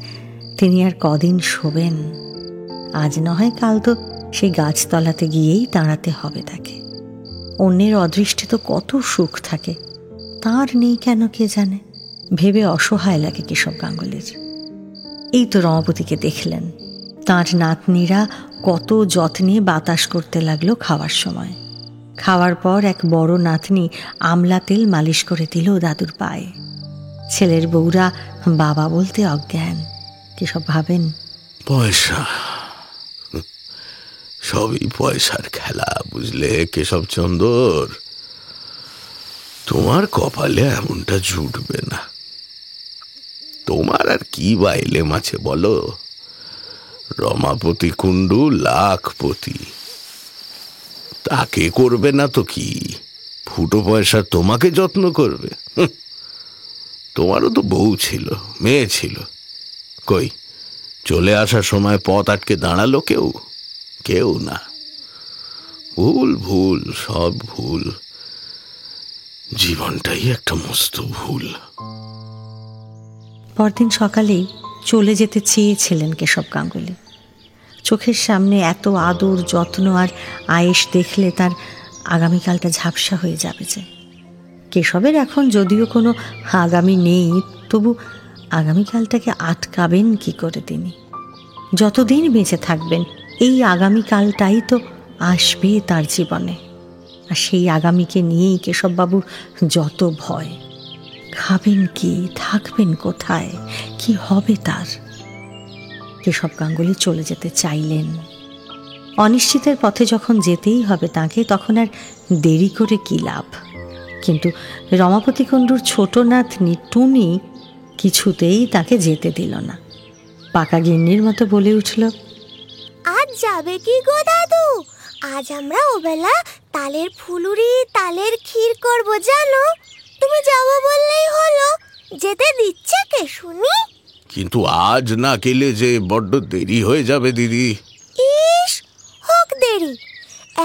তিনি আর কদিন শোবেন? আজ নয় কাল তো সেই গাছতলাতে গিয়েই দাঁড়াতে হবে তাকে। অন্যের অদৃষ্টে তো কত সুখ থাকে, তার নেই কেন কে জানে। ভেবে অসহায় লাগে কেশব গাঙ্গুলির। এই তো রমাপতিকে দেখলেন, তাঁর নাতনিরা কত যত্নে বাতাস করতে লাগলো খাওয়ার সময়। খাওয়ার পর এক বড় নাতনি আমলা তেল মালিশ করে দিল দাদুর পায়ে। ছেলের বউরা বাবা বলতে অজ্ঞান। কেশব ভাবেন, পয়সা, সবই পয়সার খেলা, বুঝলে কেশব চন্দর? তোমার কপালে এমনটা জুটবে না। তোমার আর কি বা এলেম আছে বলো? রমাপতি কুণ্ডু লাখপতি, তাকে করবে না তো কি? ফুটো পয়সা তোমাকে যত্ন করবে? তোমারও তো বউ ছিল, মেয়ে ছিল, কই চলে আসার সময় পথ আটকে দাঁড়ালো কেউ? কেউ না। ভুল ভুল, সব ভুল। জীবনটাই একটা মস্ত ভুল। পরদিন সকালেই চলে যেতে চেয়েছিলেন কেশব গাঙ্গুলি। চোখের সামনে এত আদর যত্ন আর আয়েশ দেখলে তার আগামীকালটা ঝাপসা হয়ে যাবে যে। কেশবের এখন যদিও কোনো আগামী নেই, তবু আগামীকালটাকে আটকাবেন কি করে তিনি? যতদিন বেঁচে থাকবেন এই আগামীকালটাই তো আসবে তার জীবনে। আর সেই আগামীকে নিয়েই কেশববাবুর যত ভয়। খাবেন কি, থাকবেন কোথায়, কি হবে তার? কেশব গাঙ্গুলি চলে যেতে চাইলেন। অনিশ্চিতের পথে যখন যেতেই হবে তাকে, তখন আর দেরি করে কি লাভ? কিন্তু রমাপতি কুণ্ডুর ছোট নাতনি টুনি কিছুতেই তাকে যেতে দিল না। পাকা গিন্নির মতো বলে উঠল, আজ যাবে কি গো দাদু? আজ আমরা ওবেলা তালের ফুলুরি তালের ক্ষীর করব জানো। তুমি যাবো বললেই হলো, যেতে দিচ্ছে কে শুনি? কিন্তু আজ না গেলে যে বড্ড দেরি হয়ে যাবে দিদি। ইস, হোক দেরি।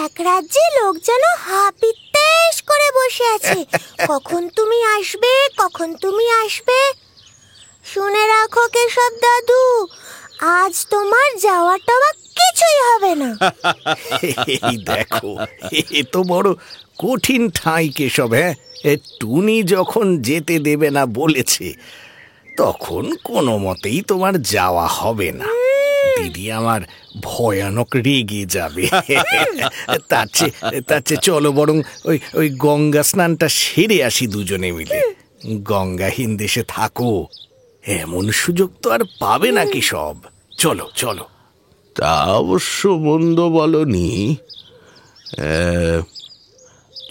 এক রাজ্যে লোক যেন হাপিত্তেশ করে বসে আছে, কখন তুমি আসবে, কখন তুমি আসবে। শুনে রাখো কেশব দাদু, আজ তোমার যাওয়া টাওয়া কিছুই হবে না। এই দেখো, এ তো বড় কঠিন ঠাঁই কেশব। হ্যাঁ, টুনি যখন যেতে দেবে না বলেছে, তখন কোনো মতেই তোমার যাওয়া হবে না। দিদি আমার ভয়ানক রেগে যাবে। তার চেয়ে চলো বরং ওই গঙ্গা স্নানটা সেরে আসি দুজনে মিলে। গঙ্গাহীন দেশে থাকো, এমন সুযোগ তো আর পাবে নাকি সব। চলো চলো। তা অবশ্য মন্দ বলনি।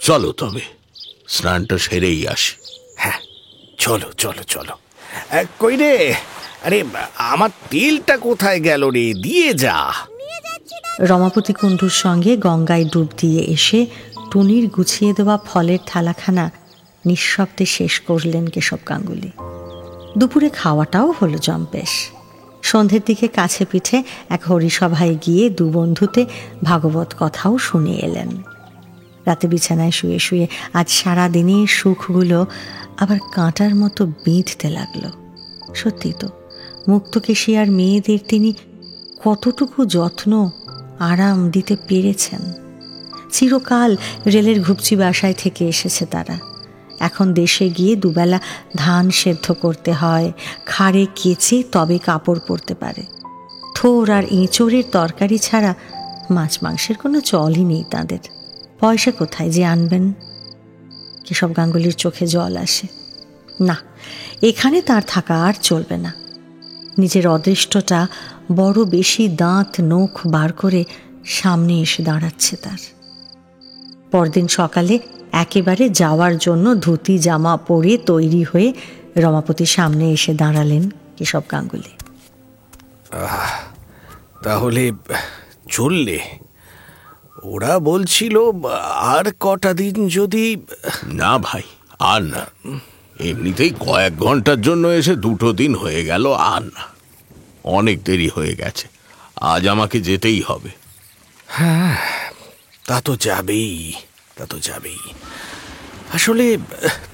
চলো তবে স্নানটা সেরেই আসি। হ্যাঁ, চলো চলো চলো। কই রে, আরে আমার তেলটা কোথায় গেল রে, দিয়ে যা। রমাপতি কুণ্ডুর সঙ্গে গঙ্গায় ডুব দিয়ে এসে টুনির গুছিয়ে দেওয়া ফলের থালাখানা নিঃশব্দে শেষ করলেন কেশব গাঙ্গুলি। দুপুরে খাওয়াটাও হলো জম্পেশ। সন্ধ্যের দিকে কাছে পিঠে এক হরিসভায় গিয়ে দু বন্ধুতে ভাগবত কথাও শুনে এলেন। রাতে বিছানায় শুয়ে শুয়ে আজ সারা দিনের সুখগুলো আবার কাঁটার মতো বিঁধতে লাগলো। সত্যি তো, মুক্তকেশী আর মেয়েদের তিনি কতটুকু যত্ন আরাম দিতে পেরেছেন। চিরকাল রেলের ঘুপচি বাসায় থেকে এসেছে তারা। এখন দেশে গিয়ে দুবেলা ধান সেদ্ধ করতে হয়, খাড়ে কেচে তবে কাপড় পরতে পারে। থোর আর এঁচোড়ের তরকারি ছাড়া মাছ মাংসের কোনো চলই নেই তাদের। পয়সা কোথায় যে আনবেন? কেশব গাঙ্গুলির চোখে জল আসে। না, এখানে তার থাকা আর চলবে না। নিজের অদৃষ্টটা বড় বেশি দাঁত নখ বার করে সামনে এসে দাঁড়াচ্ছে তার। পরদিন সকালে একেবারে যাওয়ার জন্য ধুতি জামা পরে তৈরি হয়ে রমাপতির সামনে এসে দাঁড়ালেন কেশব গাঙ্গুলি। তাহলে চললে? ওরা বলছিল আর কটা দিন যদি। না ভাই, আর না। এমনিতেই কয়েক ঘন্টার জন্য এসে 2 দিন হয়ে গেল, আর না। অনেক দেরি হয়ে গেছে, আজ আমাকে যেতেই হবে। হ্যাঁ, তা তো যাবেই, তা তো যাবেই। আসলে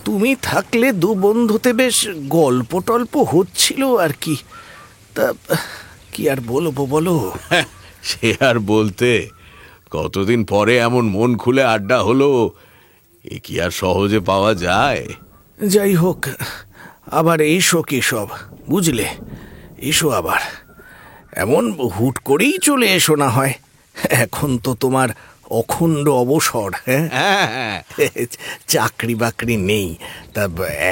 তুমি থাকলে দু বন্ধুতে বেশ গল্প টল্প হচ্ছিল আর কি। তা কি আর বলবো বলো? সে আর বলতে, কতদিন পরে এমন মন খুলে আড্ডা হলো, এ কি আর সহজে পাওয়া যায়? যাই হোক, আবার এসো কেশব, বুঝলে? এসো আবার। এমন হুট করেই চলে এসো না হয়। এখন তো তোমার অখণ্ড অবসর। হ্যাঁ, চাকরি বাকরি নেই, তা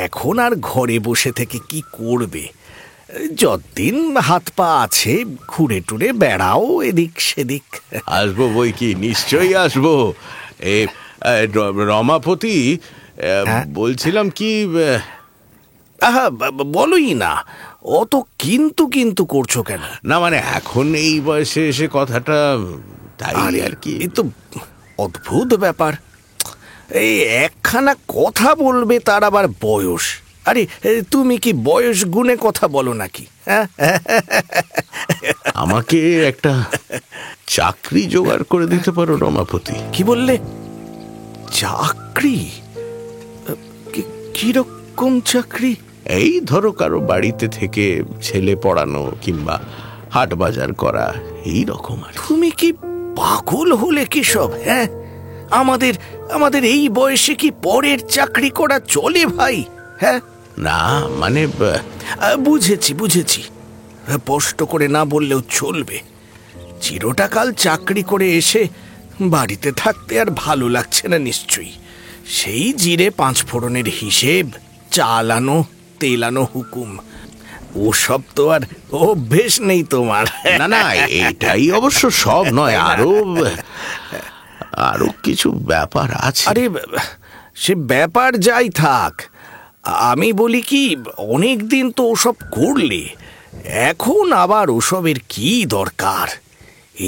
এখন আর ঘরে বসে থেকে কি করবে? যতদিন হাত পা আছে ঘুরে টুরে বেড়াও এদিক সেদিক। আসবো বই কি, নিশ্চয়ই আসবো। রমাপতি, বলছিলাম কি। আহা, বলোই না, অত কিন্তু কিন্তু করছো কেন? না মানে এখন এই বয়সে এসে কথাটা, তাই আর কি। এই তো অদ্ভুত ব্যাপার। এই একখানা কথা বলবে তার আবার বয়স। আরে তুমি কি বয়স গুণে কথা বলো নাকি? আমাকে একটা চাকরি জোগাড় করে দিতে পারো রমাপতি? কি বললে? চাকরি? কিরকম চাকরি? এই ধরো কারো বাড়িতে থেকে ছেলে পড়ানো কিংবা হাট বাজার করা, এই রকম। তুমি কি পাগল হলে কি সব? হ্যাঁ, আমাদের এই বয়সে কি পরের চাকরি করা চলে ভাই? হ্যাঁ, না মানে বুঝেছি। স্পষ্ট করে না বললেও চলবে। চিরটা কাল চাকরি করে এসে বাড়িতে থাকতে আর ভালো লাগছে না নিশ্চয়ই। সেই জিরে 5 ফোড়নের হিসেব, চাল আনো তেল আনো হুকুম, ওসব তো আর অভ্যেস নেই তোমার। না, এটাই অবশ্য সব নয়, আরো কিছু ব্যাপার আছে। আরে সে ব্যাপার যাই থাক, আমি বলি কি, অনেক দিন তো ওসব করলে, এখন আবার ওসবের কি দরকার?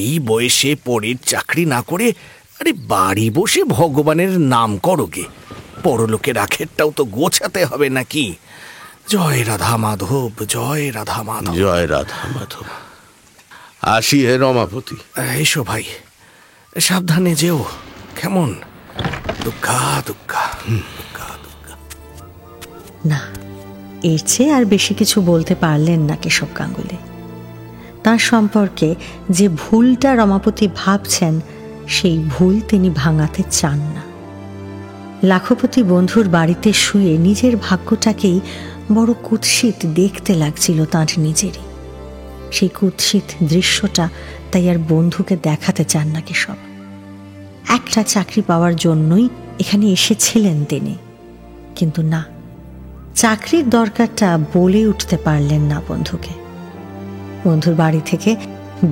এই বয়সে পরের চাকরি না করে আরে বাড়ি বসে ভগবানের নাম করো গে। পরলোকের আখেরটাও তো গোছাতে হবে নাকি? জয় রাধা মাধব, জয় রাধা মাধব, জয় রাধা মাধব। আসি হে রমাপতি। এসো ভাই, সাবধানে যেও। কেমন? দুঃখা দুঃখা দুঃখা দুঃখা। না, এর চেয়ে আর বেশি কিছু বলতে পারলেন না কেশব গাঙ্গুলি। তার সম্পর্কে যে ভুলটা রমাপতি ভাবছেন, সেই ভুল তিনি ভাঙাতে চান না। লাখপতি বন্ধুর বাড়িতে শুয়ে নিজের ভাগ্যটাকেই বড় কুৎসিত দেখতে লাগছিল তাঁর নিজেরই। সেই কুৎসিত দৃশ্যটা তাই আর বন্ধুকে দেখাতে চান না কেশব। একটা চাকরি পাওয়ার জন্যই এখানে এসেছিলেন তিনি, কিন্তু না, চাকরির দরকারটা বলে উঠতে পারলেন না বন্ধুকে। বন্ধুর বাড়ি থেকে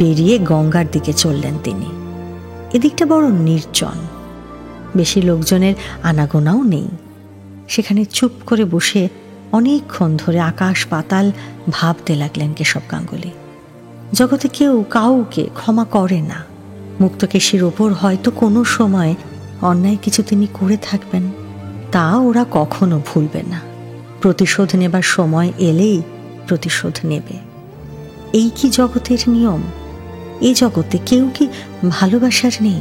বেরিয়ে গঙ্গার দিকে চললেন তিনি। এদিকটা বড় নির্জন, বেশি লোকজনের আনাগোনাও নেই। সেখানে চুপ করে বসে অনেকক্ষণ ধরে আকাশ পাতাল ভাবতে লাগলেন কেশব গাঙ্গুলি। জগতে কেউ কাউকে ক্ষমা করে না। মুক্তকেশীর ওপর হয়তো কোনো সময় অন্যায় কিছু তিনি করে থাকবেন, তা ওরা কখনো ভুলবে না। প্রতিশোধ নেবার সময় এলেই প্রতিশোধ নেবে। এই কি জগতের নিয়ম? এই জগতে কেউ কি ভালোবাসার নেই?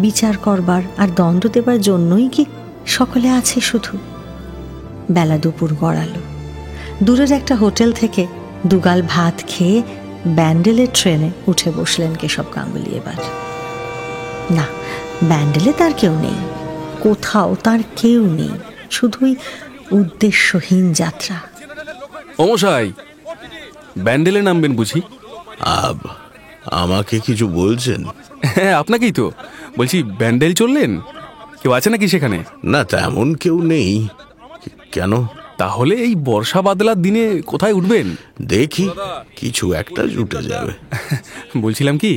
বিচার করবার আর দণ্ড দেবার জন্যই কি সকলে আছে শুধু? বেলা দুপুর গড়ালো। দূরের একটা হোটেল থেকে দুগাল ভাত খেয়ে ব্যান্ডেলের ট্রেনে উঠে বসলেন কেশব গাঙ্গুলি। এবার না, ব্যান্ডেলে তার কেউ নেই, কোথাও তার কেউ নেই, শুধুই উদ্দেশ্যহীন যাত্রা। অমশাই, ব্যান্ডেলে নামবেন বুঝি? আমাকে কিছু বলছেন? হ্যাঁ, আপনাকেই তো বলছি। ব্যান্ডেল চললেন? কেউ আছে নাকি সেখানে? না, তেমন কেউ নেই। কেন? তাহলে এই বর্ষা বাদলার দিনে কোথায় উঠবেন? দেখি, কিছু একটা জুটে যাবে। বলছিলাম কি,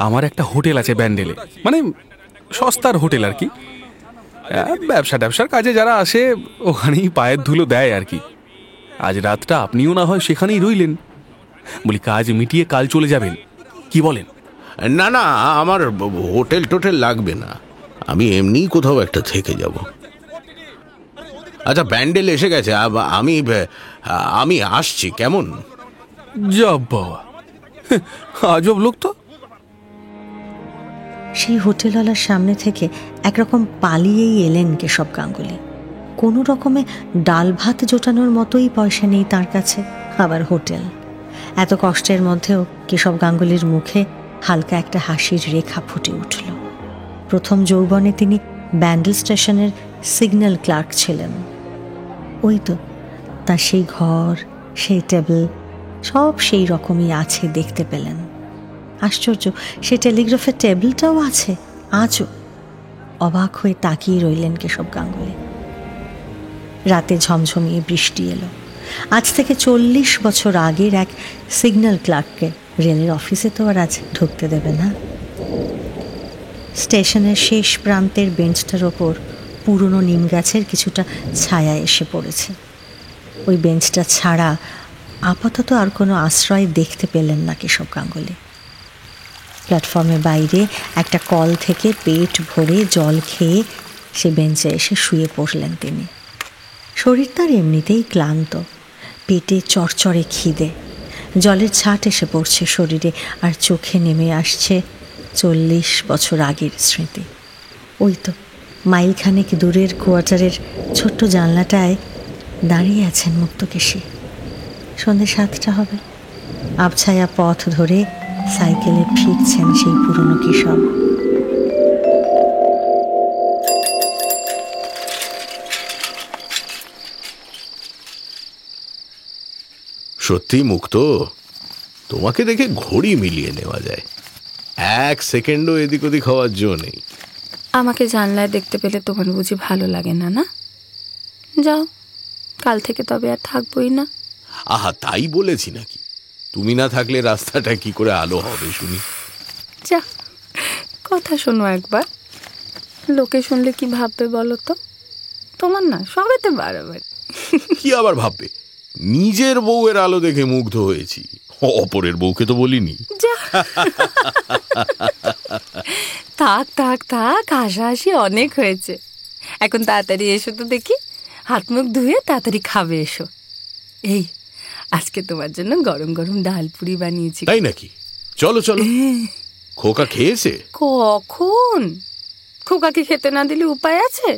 আমার একটা হোটেল আছে ব্যান্ডেলে, মানে সস্তার হোটেল আর কি। ব্যবসার কাজে যারা আসে ওখানেই পায়ের ধুলো দেয় আর কি। আজ রাতটা আপনিও না হয় সেখানেই রইলেন। বলি, কাজ মিটিয়ে কাল চলে যাবেন, কি বলেন? না না, আমার হোটেল টোটেল লাগবে না, আমি এমনি কোথাও একটা থেকে যাব। আচ্ছা, ব্যান্ডেল এসে গেছে, আমি আসছি, কেমন? যাব বাবা, আজব লোক তো। সেই হোটেলওয়ালার সামনে থেকে একরকম পালিয়েই এলেন কেশব গাঙ্গুলি। কোনো রকমে ডাল ভাত জোটানোর মতোই পয়সা নেই তার কাছে, আবার হোটেল। এত কষ্টের মধ্যেও কেশব গাঙ্গুলির মুখে হালকা একটা হাসির রেখা ফুটে উঠল। প্রথম যৌবনে তিনি ব্যান্ডেল স্টেশনের সিগন্যাল ক্লার্ক ছিলেন। ওই তো তার সেই ঘর, সেই টেবিল, সব সেই রকমই আছে দেখতে পেলেন। আশ্চর্য, সেই টেলিগ্রাফের টেবিলটাও আছে আজও। অবাক হয়ে তাকিয়ে রইলেন কেশব গাঙ্গুলি। রাতে ঝমঝমিয়ে বৃষ্টি এলো। আজ থেকে 40 বছর আগের এক সিগন্যাল ক্লার্ককে রেলের অফিসে তো আর আজ ঢুকতে দেবে না। স্টেশনের শেষ প্রান্তের বেঞ্চটার ওপর পুরনো নিম গাছের কিছুটা ছায়া এসে পড়েছে। ওই বেঞ্চটা ছাড়া আপাতত আর কোনো আশ্রয় দেখতে পেলেন না কেশব গাঙ্গুলি। প্ল্যাটফর্মের বাইরে একটা কল থেকে পেট ভরে জল খেয়ে সে বেঞ্চে এসে শুয়ে পড়লেন তিনি। শরীর তার এমনিতেই ক্লান্ত, পেটে চড়চড়ে খিদে, জলের ছাট এসে পড়ছে শরীরে, আর চোখে নেমে আসছে 40 বছর আগের স্মৃতি। ওই তো মাইলখানেক দূরের কোয়ার্টারের ছোট্ট জানলাটায় দাঁড়িয়ে আছেন মুক্তকেশী। সন্ধ্যে 7টা হবে। আবছায়া পথ ধরে সাইকেলে ফিরছেন সেই পুরনো কেশব। সত্যি মুক্ত, তোমাকে দেখে ঘড়ি মিলিয়ে নেওয়া যায়, 1 সেকেন্ডও এদিক ওদিক হওয়ার জো নেই। আমাকে জানলায় দেখতে পেলে তোমার বুঝি ভালো লাগে না? না, যাও, কাল থেকে তবে আর থাকবোই না। আহা, তাই বলেছি নাকি? তুমি না থাকলে রাস্তাটা কি করে আলো হবে শুনি? যা, কথা শোনো একবার। লোকে শুনলে কি ভাববে বলো তো? তোমার না সবেতে বাড়াবাড়ি। কি আবার ভাববে? নিজের বউয়ের আলো দেখে মুগ্ধ হয়েছি, অপরের বউকে তো বলিনি। থাক থাক থাক, হাসাহাসি অনেক হয়েছে। এখন তাড়াতাড়ি এসো তো দেখি, হাত মুখ ধুয়ে তাড়াতাড়ি খাবে এসো। এই আজকে তোমার জন্য গরম গরম ডাল পুরি বানিয়েছি। তাই নাকি? চলো চলো। খোকা খেয়েছে? কখন? খোকাকে খেতে না দিলে উপায় আছে?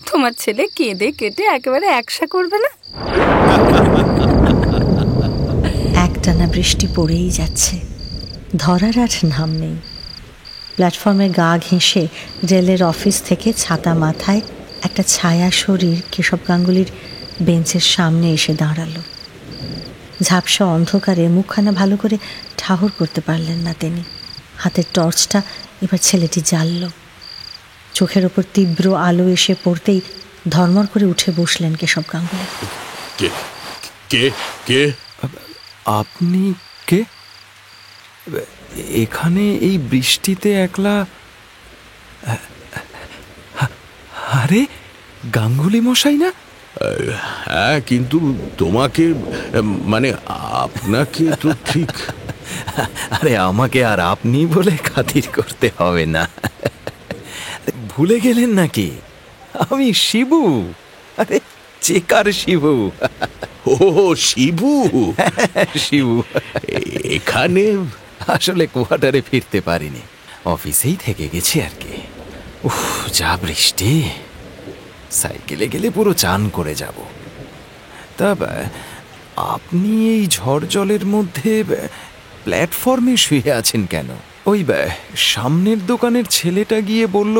তোমার ছেলে কেঁদে কেটে একেবারে একসা করবে না। একটানা বৃষ্টি পড়েই যাচ্ছে, ধরার আর নাম নেই। প্ল্যাটফর্মে গা ঘেঁষে রেলের অফিস থেকে ছাতা মাথায় একটা ছায়া শরীর কেশব গাঙ্গুলির বেঞ্চের সামনে এসে দাঁড়ালো। ঝাপসা অন্ধকারে মুখখানা ভালো করে ঠাহর করতে পারলেন না তিনি। হাতের টর্চটা এবার ছেলেটি জ্বালল। চোখের ওপর তীব্র আলো এসে পড়তেই ধর্মর করে উঠে বসলেন কেশব গাঙ্গুলি। কে কে কে আপনি কে? এখানে এই বৃষ্টিতে একলা? আরে গাঙ্গুলি মশাই না? হ্যাঁ, কিন্তু তোমাকে মানে আপনাকে তো ঠিক। আরে আমাকে আর আপনি বলে খাতির করতে হবে না। ভুলে গেলেন নাকি? আমি শিবু। আরে চেকার শিবু। ও শিবু, শিবু। এখানে আসলে কোয়ার্টারে ফিরতে পারিনি, অফিসেই থেকে গেছি আর কি। উফ, যা বৃষ্টি! সাইকেলে গেলে পুরো চান করে যাব। তা আপনি এই ঝড় জলের মধ্যে প্ল্যাটফর্মে শুয়ে আছেন কেন? ওই সামনের দোকানের ছেলেটা গিয়ে বলল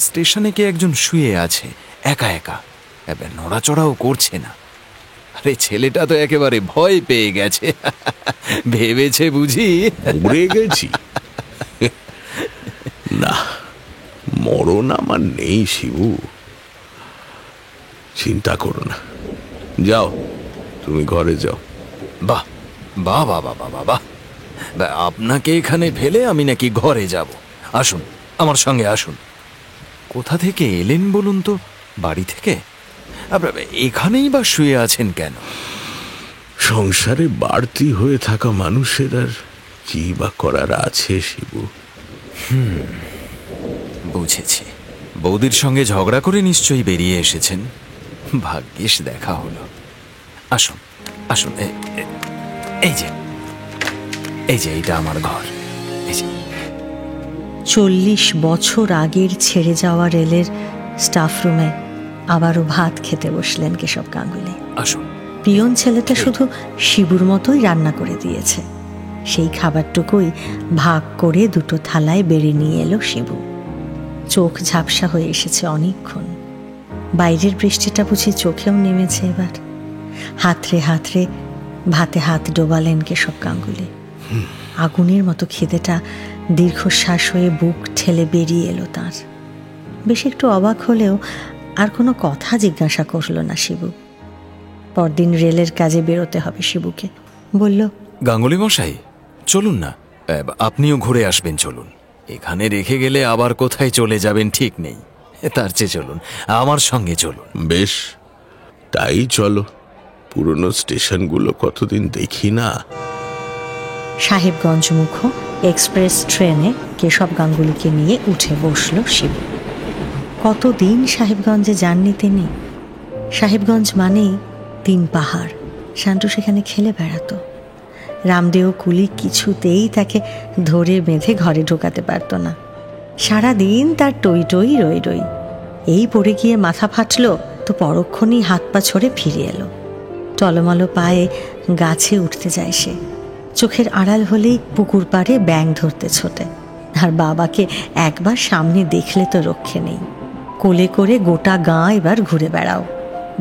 স্টেশনে কে একজন শুয়ে আছে একা একা, এবার নড়াচড়াও করছে না। আরে ছেলেটা তো একেবারে ভয় পেয়ে গেছে, ভেবেছে বুঝি উড়ে গেছি। না, মরণ আমার নেই শিবু, চিন্তা করো না। যাও, তুমি ঘরে যাও। বাহ বাহ বাহ বাহ বাহ বাহ! আপনাকে এখানে ফেলে আমি নাকি ঘরে যাব? আসুন, আমার সঙ্গে আসুন। কোথা থেকে এলেন বলুন তো? বাড়ি থেকে? আপনারা এখানেই বা শুয়ে আছেন কেন? সংসারে বাড়তি হয়ে থাকা মানুষের আর কি বা করার আছে শিবু? বুঝেছি। বৌদির সঙ্গে ঝগড়া করে নিশ্চয়ই বেরিয়ে এসেছেন। ভাগ্যিস দেখা হলো। আসুন আসুন, এই যে এইটা আমার ঘর। এই যে 40 বছর আগের ছেড়ে যাওয়া রেলের স্টাফ রুমে আবারও ভাত খেতে বসলেন কেশব গাঙ্গুলি। আসুন। পিয়ন ছেলেটা শুধু শিবুর মতোই রান্না করে দিয়েছে। সেই খাবারটুকুই ভাগ করে দুটো থালায় বেড়ে নিয়ে এলো শিবু। চোখ ঝাপসা হয়ে এসেছে অনেকক্ষণ। বাইরের বৃষ্টিটা বুঝি চোখেও নেমেছে এবার। হাতড়ে হাতড়ে ভাতে হাত ডোবালেন কেশব গাঙ্গুলি। আগুনের মতো খিদেটা দীর্ঘশ্বাস হয়ে বুক ঠেলে বেরিয়ে এলো তার। বেশ একটু অবাক হলেও আর কোনো কথা জিজ্ঞাসা করল না শিবু। পরদিন রেলের কাজে বেরোতে হবে শিবুকে। বলল, গাঙ্গুলি মশাই চলুন না, আপনিও ঘুরে আসবেন। চলুন, এখানে রেখে গেলে আবার কোথায় চলে যাবেন ঠিক নেই। তার চেয়ে চলুন, আমার সঙ্গে চলুন। বেশ, তাই চলো। পুরনো স্টেশনগুলো কতদিন দেখি না। সাহেবগঞ্জ মুখ এক্সপ্রেস ট্রেনে কেশব গাঙ্গুলিকে নিয়ে উঠে বসল শিবু। কতদিন সাহেবগঞ্জে যাননি তিনি। সাহেবগঞ্জ মানেই 3 পাহাড়। শান্টু সেখানে খেলে বেড়াতো। রামদেও কুলি কিছুতেই তাকে ধরে বেঁধে ঘরে ঢোকাতে পারত না। সারাদিন তার টই টই রই রই। এই পড়ে গিয়ে মাথা ফাটলো তো পরক্ষণেই হাত পা ছড়ে ফিরে এলো। টলমলো পায়ে গাছে উঠতে যায় সে। চোখের আড়াল হলেই পুকুর পাড়ে ব্যাঙ ধরতে ছোটে। আর বাবাকে একবার সামনে দেখলে তো রক্ষে নেই। কোলে করে গোটা গাঁ এবার ঘুরে বেড়াও,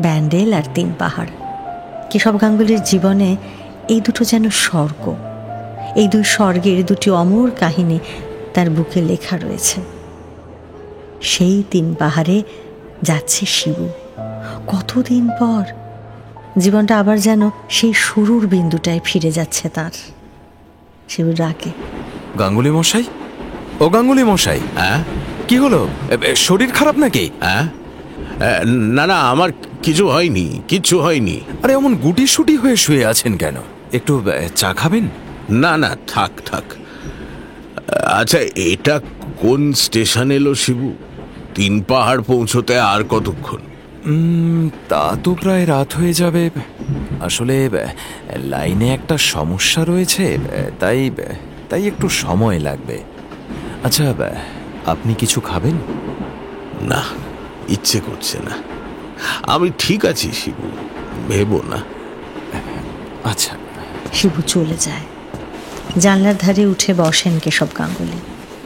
ব্যান্ডেল আর 3 পাহাড়। কেশব গাঙ্গুলির জীবনে এই দুটো যেন স্বর্গ। এই 2 স্বর্গের 2টি অমর কাহিনী তার বুকে লেখা রয়েছে। সেই 3 পাহাড়ে যাচ্ছে শিবু। কতদিন পর জীবনটা আবার যেন সেই শুরুর বিন্দুটায় ফিরে যাচ্ছে তার। শিবু ডাকে, গাঙ্গুলি মশাই, ও গাঙ্গুলি মশাই। হ্যাঁ, কি হলো? শরীর খারাপ নাকি? হ্যাঁ, না না, আমার কিছু হয়নি, কিচ্ছু হয়নি। আরে অমন গুটি সুটি হয়ে শুয়ে আছেন কেন? একটু চা খাবেন? না না, থাক থাক। আচ্ছা, এটা কোন স্টেশন এলো শিবু? 3 পাহাড় পৌঁছতে আর কতক্ষণ? তা তো প্রায় রাত হয়ে যাবে। আসলে লাইনে একটা সমস্যা রয়েছে, তাই একটু সময় লাগবে। আচ্ছা, আপনি কিছু খাবেন? না, ইচ্ছে করছে না। আমি ঠিক আছি শিবু, ভেবো না। আচ্ছা। শিবু চলে যায়। জানলার ধারে উঠে বসেন কেশব গাঙ্গুলি।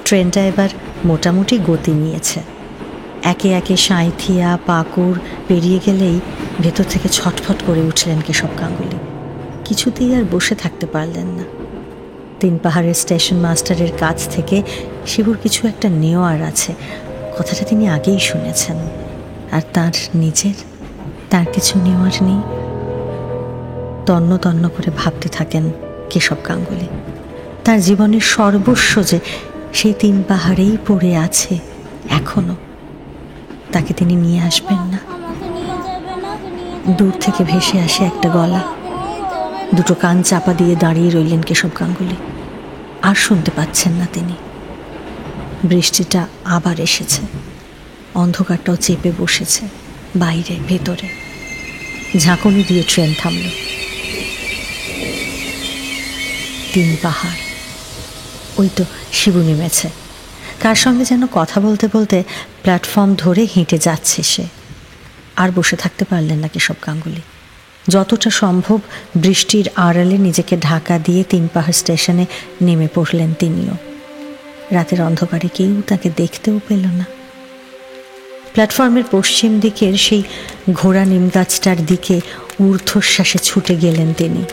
ট্রেনটা এবার মোটামুটি গতি নিয়েছে। একে একে সাঁইথিয়া পাকুড় পেরিয়ে গেলেই ভেতর থেকে ছটফট করে উঠলেন কেশব গাঙ্গুলি। কিছুতেই আর বসে থাকতে পারলেন না। তিন পাহাড়ের স্টেশন মাস্টারের কাছ থেকে শিবুর কিছু একটা নেওয়ার আছে, কথাটা তিনি আগেই শুনেছেন। আর তার নিজের, তার কিছু নেওয়ার নেই। তন্ন তন্ন করে ভাবতে থাকেন কেশব গাঙ্গুলি। তার জীবনের সর্বস্ব যে সেই তিন পাহাড়েই পড়ে আছে এখনো, তাকে তিনি নিয়ে আসবেন না। দূর থেকে ভেসে আসে একটা গলা। দুটো কান চাপা দিয়ে দাঁড়িয়ে রইলেন কেশব গাঙ্গুলি। আর শুনতে পাচ্ছেন না তিনি। বৃষ্টিটা আবার এসেছে, অন্ধকারটাও চেপে বসেছে বাইরে ভেতরে। ঝাঁকুনি দিয়ে ট্রেন থামল। তিন পাহাড়, ওই তো শিবু নেমেছে। কার সঙ্গে যেন কথা বলতে বলতে প্ল্যাটফর্ম ধরে হেঁটে যাচ্ছে সে। আর বসে থাকতে পারলেন না কেশব গাঙ্গুলি। যতটা সম্ভব বৃষ্টির আড়ালে নিজেকে ঢাকা দিয়ে তিন পাহাড় স্টেশনে নেমে পড়লেন তিনিও। রাতের অন্ধকারে কেউ তাকে দেখতেও পেল না। প্ল্যাটফর্মের পশ্চিম দিকের সেই ঘোড়া নিম গাছটার দিকে ঊর্ধ্বশ্বাসে ছুটে গেলেন তিনি।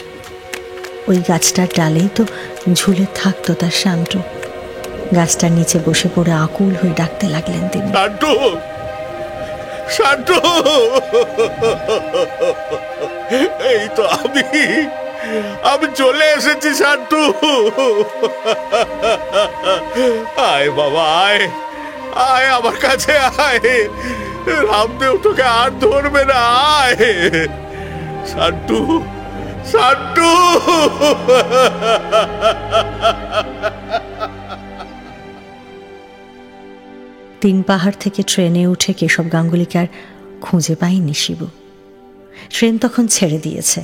ওই গাছটার ডালেই তো ঝুলে থাকতো তার শান্তু। গাছটার নিচে বসে পড়ে আকুল হয়ে ডাকতে লাগলেন তিনি, শান্তু, শান্তু, এই তো আমি চলে এসেছি শান্তু। আয় বাবা, আয় আয় আমার কাছে আয়। রামদেব তোকে আর ধরবে না। আয় শান্তু, শান্তু। তিন পাহাড় থেকে ট্রেনে উঠে কেশব গাঙ্গুলিকে আর খুঁজে পায়নি শিবু। ট্রেন তখন ছেড়ে দিয়েছে।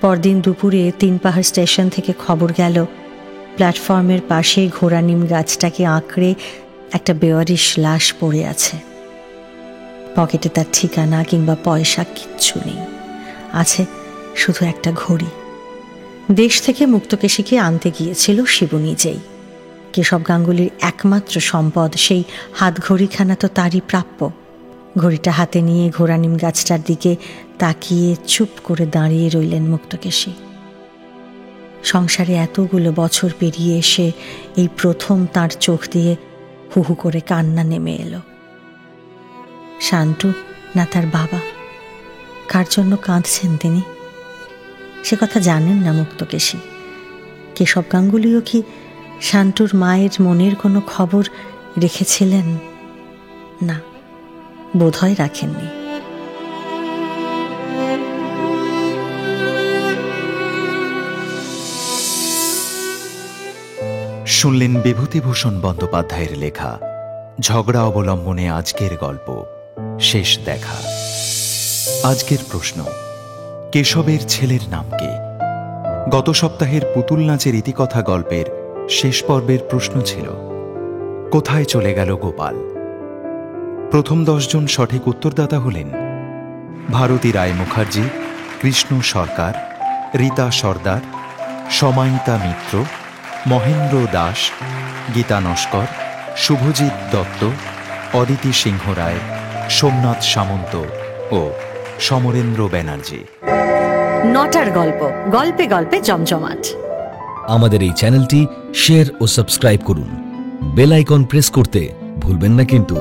পরদিন দুপুরে তিন পাহাড় স্টেশন থেকে খবর গেল প্ল্যাটফর্মের পাশে ঘোড়া নিম গাছটাকে আঁকড়ে একটা বেওয়ারিশ লাশ পড়ে আছে। পকেটে তার ঠিকানা কিংবা পয়সা কিচ্ছু নেই, আছে শুধু একটা ঘড়ি। দেশ থেকে মুক্তকেশীকে আনতে গিয়েছিল শিবু নিজেই। কেশব গাঙ্গুলির একমাত্র সম্পদ সেই হাত ঘড়িখানা তো তারই প্রাপ্য। ঘড়িটা হাতে নিয়ে ঘোড়া নিম গাছটার দিকে তাকিয়ে চুপ করে দাঁড়িয়ে রইলেন মুক্তকেশী। সংসারে এতগুলো বছর পেরিয়ে এসে এই প্রথম তার চোখ দিয়ে হুহু করে কান্না নেমে এলো। শান্তু না তার বাবা, কার জন্য কাঁদছেন তিনি সে কথা জানেন না মুক্তকেশী। কেশব গাঙ্গুলিও কি শান্তুর মায়ের মনের কোনো খবর রেখেছিলেন? না, বোধহয় রাখেননি। শুনলেন বিভূতিভূষণ বন্দ্যোপাধ্যায়ের লেখা ঝগড়া অবলম্বনে আজকের গল্প শেষ দেখা। আজকের প্রশ্ন, কেশবের ছেলের নাম কি? গত সপ্তাহের পুতুল নাচের ইতিকথা গল্পের শেষ পর্বের প্রশ্ন ছিল, কোথায় চলে গেল গোপাল? প্রথম 10 জন সঠিক উত্তরদাতা হলেন ভারতী রায় মুখার্জি, কৃষ্ণ সরকার, রীতা সর্দার, সমায়িতা মিত্র, মহেন্দ্র দাস, গীতা নস্কর, শুভজিৎ দত্ত, অদিতি সিংহ রায়, সোমনাথ সামন্ত ও সমরেন্দ্র ব্যানার্জি। 9টার গল্প, গল্পে গল্পে জমজমাট। আমাদের এই চ্যানেলটি শেয়ার ও সাবস্ক্রাইব করুন। বেল আইকন প্রেস করতে ভুলবেন না কিন্তু।